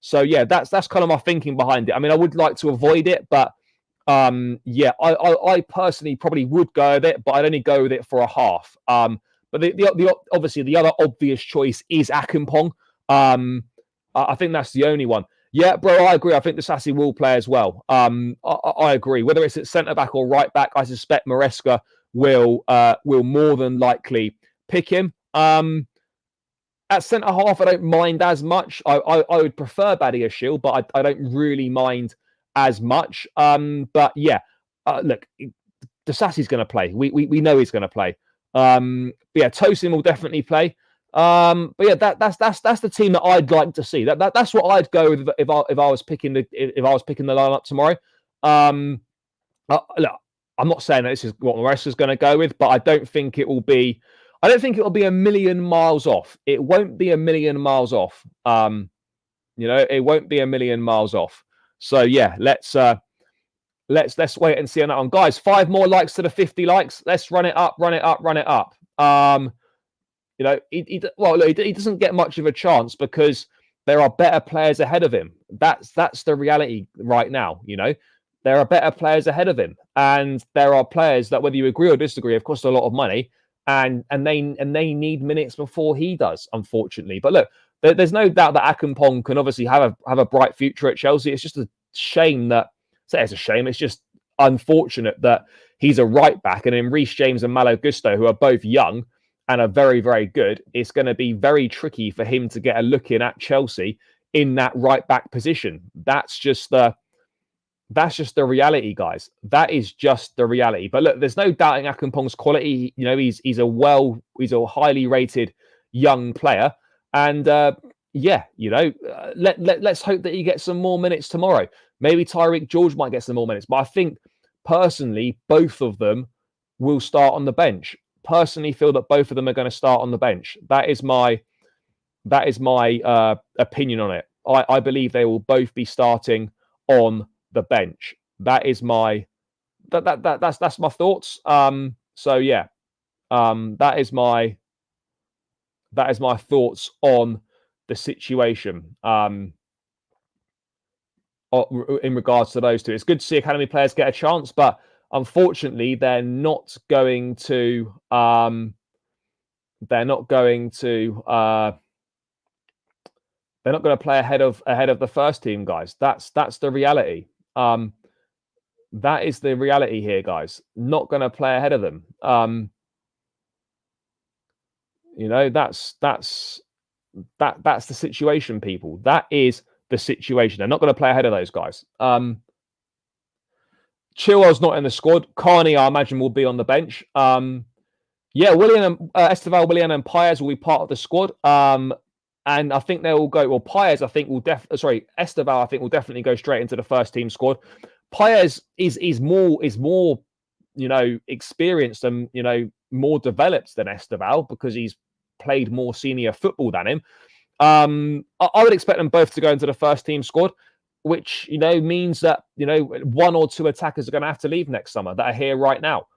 So yeah, that's kind of my thinking behind it. I mean, I would like to avoid it, but yeah, I personally probably would go with it, but I'd only go with it for a half. But obviously the other obvious choice is Akumpong. I think that's the only one. Yeah, bro, I agree. I think Disasi will play as well. I agree. Whether it's at centre back or right back, I suspect Maresca will more than likely pick him. At centre half, I don't mind as much. I would prefer Badiashile, but I don't really mind as much. But yeah, look, Disasi's going to play. We know he's going to play. But yeah, Tosin will definitely play. But yeah, that's the team that I'd like to see. That's what I'd go with if I was picking the lineup tomorrow. Look, I'm not saying that this is what Maresca's going to go with, but I don't think it will be a million miles off. It won't be a million miles off. You know, it won't be a million miles off. So yeah, let's wait and see on that one, guys. 5 more likes to the 50 likes. Let's run it up. You know, he doesn't get much of a chance because there are better players ahead of him. That's the reality right now. You know, there are better players ahead of him, and there are players that, whether you agree or disagree, have cost a lot of money, and they need minutes before he does, unfortunately. But look, there's no doubt that Akinpong can obviously have a bright future at Chelsea. It's just a shame that, say it's a shame, it's just unfortunate that he's a right back, and in Reece James and Malo Gusto, who are both young and are very, very good, it's going to be very tricky for him to get a look in at Chelsea in that right back position. That's just the reality, guys. That is just the reality. But look, there's no doubting Akinpong's quality. You know, he's a highly rated young player, and let's hope that he gets some more minutes tomorrow. Maybe Tyreek George might get some more minutes, but I think personally both of them will start on the bench. Personally, feel that both of them are going to start on the bench. That is my opinion on it. I believe they will both be starting on the bench. That is my that's my thoughts. That is my thoughts on the situation. In regards to those two, it's good to see academy players get a chance, but unfortunately, they're not going to play ahead of the first team, guys. That's the reality. That is the reality here, guys. Not going to play ahead of them. That's the situation, people. That is the situation. They're not going to play ahead of those guys. Chilwell's not in the squad. Carney, I imagine, will be on the bench. Willian and Esteval, Willian and Paez will be part of the squad. And I think they will go. Well, Paez, I think will Esteval, I think will definitely go straight into the first team squad. Paez is more experienced and more developed than Esteval because he's played more senior football than him. I would expect them both to go into the first team squad, which means that one or two attackers are going to have to leave next summer that are here right now.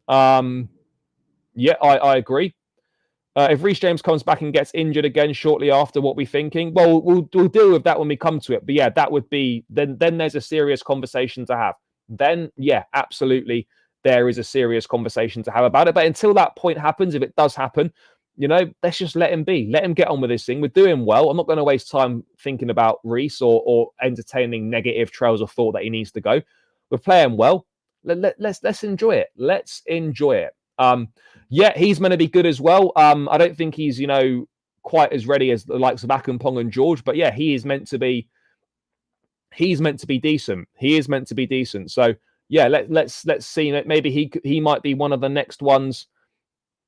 I agree. If Reece James comes back and gets injured again shortly after, what we're thinking, well, we'll deal with that when we come to it. But yeah, that would be then there's a serious conversation to have. Then yeah, absolutely, there is a serious conversation to have about it. But until that point happens, if it does happen, let's just let him be. Let him get on with this thing. We're doing well. I'm not going to waste time thinking about Reece or entertaining negative trails of thought that he needs to go. We're playing well. Let's enjoy it. Let's enjoy it. He's meant to be good as well. I don't think he's quite as ready as the likes of Akinpong and George, but yeah, he is meant to be. He's meant to be decent. He is meant to be decent. So yeah, let's see. Maybe he might be one of the next ones.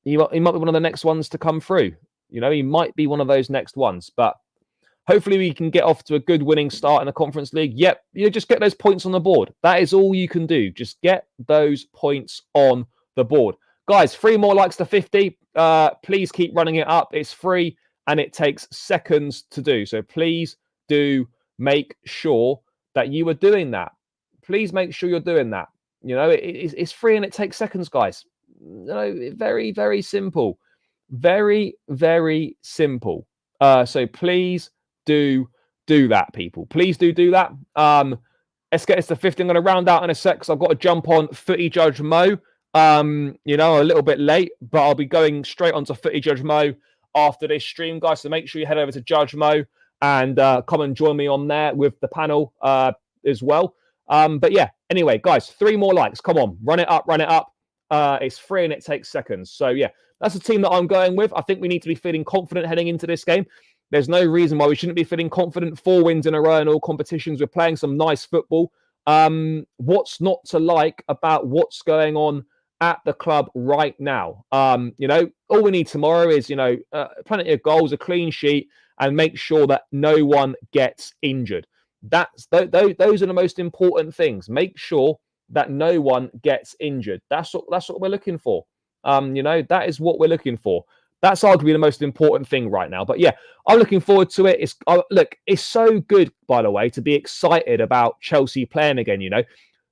He might be one of the next ones to come through. He might be one of those next ones. But hopefully we can get off to a good winning start in the Conference League. Yep, just get those points on the board. That is all you can do. Just get those points on the board. Guys, 3 more likes to 50. Please keep running it up. It's free and it takes seconds to do. So please do make sure that you are doing that. Please make sure you're doing that. It's free and it takes seconds, guys. Very, very simple. Very, very simple. So please do that, people. Please do that. Let's get this to 50. I'm going to round out in a sec because I've got to jump on Footy Judge Mo. A little bit late, but I'll be going straight onto Footy Judge Mo after this stream, guys. So make sure you head over to Judge Mo and come and join me on there with the panel as well. But yeah, anyway, guys, 3 more likes. Come on, run it up. It's free and it takes seconds. So yeah, that's the team that I'm going with. I think we need to be feeling confident heading into this game. There's no reason why we shouldn't be feeling confident. 4 wins in a row in all competitions. We're playing some nice football. What's not to like about what's going on at the club right now? All we need tomorrow is, plenty of goals, a clean sheet, and make sure that no one gets injured. Those are the most important things. Make sure that no one gets injured. That's what we're looking for. That is what we're looking for. That's arguably the most important thing right now. But yeah, I'm looking forward to it. It's so good, by the way, to be excited about Chelsea playing again.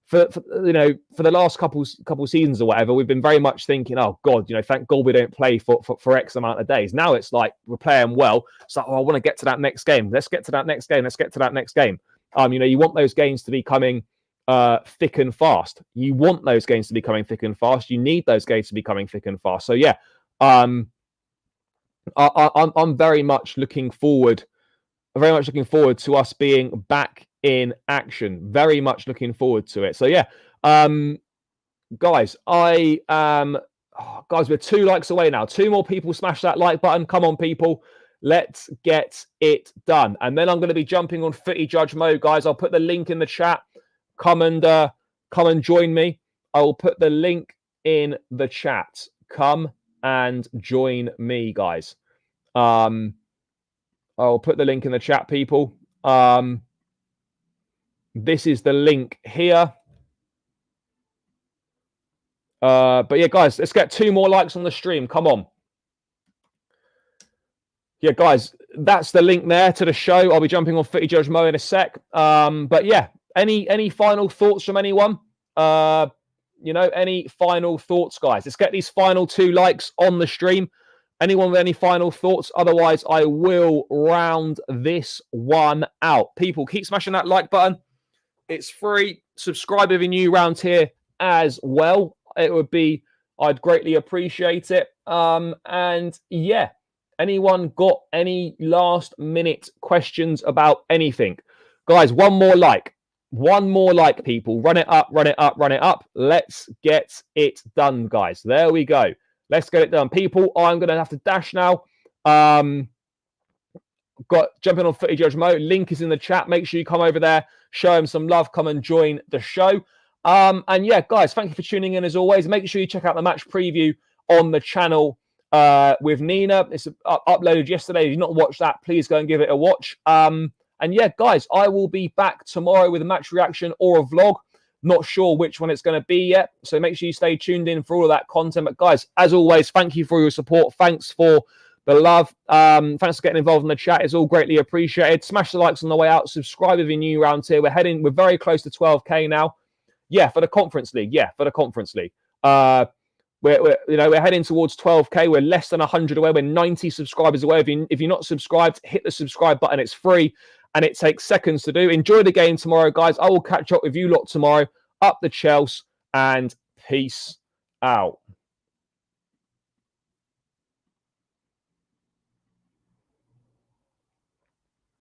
For the last couple seasons or whatever, we've been very much thinking, oh God, thank God we don't play for X amount of days. Now it's like we're playing well. It's like, I want to get to that next game. Let's get to that next game. You want those games to be coming thick and fast. You want those games to be coming thick and fast. You need those games to be coming thick and fast. So yeah, I'm very much looking forward. Very much looking forward to us being back in action. Very much looking forward to it. So yeah, guys, I am. Oh, guys, we're 2 likes away now. 2 more people smash that like button. Come on, people. Let's get it done. And then I'm going to be jumping on Footy Judge mode, guys. I'll put the link in the chat. Come and join me. I will put the link in the chat. Come and join me, guys. I'll put the link in the chat, people. This is the link here. But yeah, guys, let's get 2 more likes on the stream. Come on. Yeah, guys, that's the link there to the show. I'll be jumping on Footy Judge Mo in a sec. But yeah, any final thoughts from anyone? Any final thoughts, guys? Let's get these final 2 likes on the stream. Anyone with any final thoughts? Otherwise, I will round this one out. People, keep smashing that like button. It's free. Subscribe if you're new around here as well. I'd greatly appreciate it. And yeah, anyone got any last minute questions about anything? Guys, one more like. One more like, people. Run it up, run it up, run it up. Let's get it done, guys. There we go. Let's get it done. People, I'm going to have to dash now. Got jumping on Footy Judge Mo. Link is in the chat. Make sure you come over there. Show him some love. Come and join the show. And yeah, guys, thank you for tuning in as always. Make sure you check out the match preview on the channel with Nina. It's uploaded yesterday. If you've not watched that, please go and give it a watch. And yeah, guys, I will be back tomorrow with a match reaction or a vlog. Not sure which one it's going to be yet. So make sure you stay tuned in for all of that content. But guys, as always, thank you for your support. Thanks for the love. Thanks for getting involved in the chat. It's all greatly appreciated. Smash the likes on the way out. Subscribe if you're new around here. We're very close to 12K now. Yeah, for the Conference League. Yeah, for the Conference League. We're heading towards 12K. We're less than 100 away. We're 90 subscribers away. If you're not subscribed, hit the subscribe button. It's free and it takes seconds to do. Enjoy the game tomorrow, guys. I will catch up with you lot tomorrow. Up the Chelsea and peace out.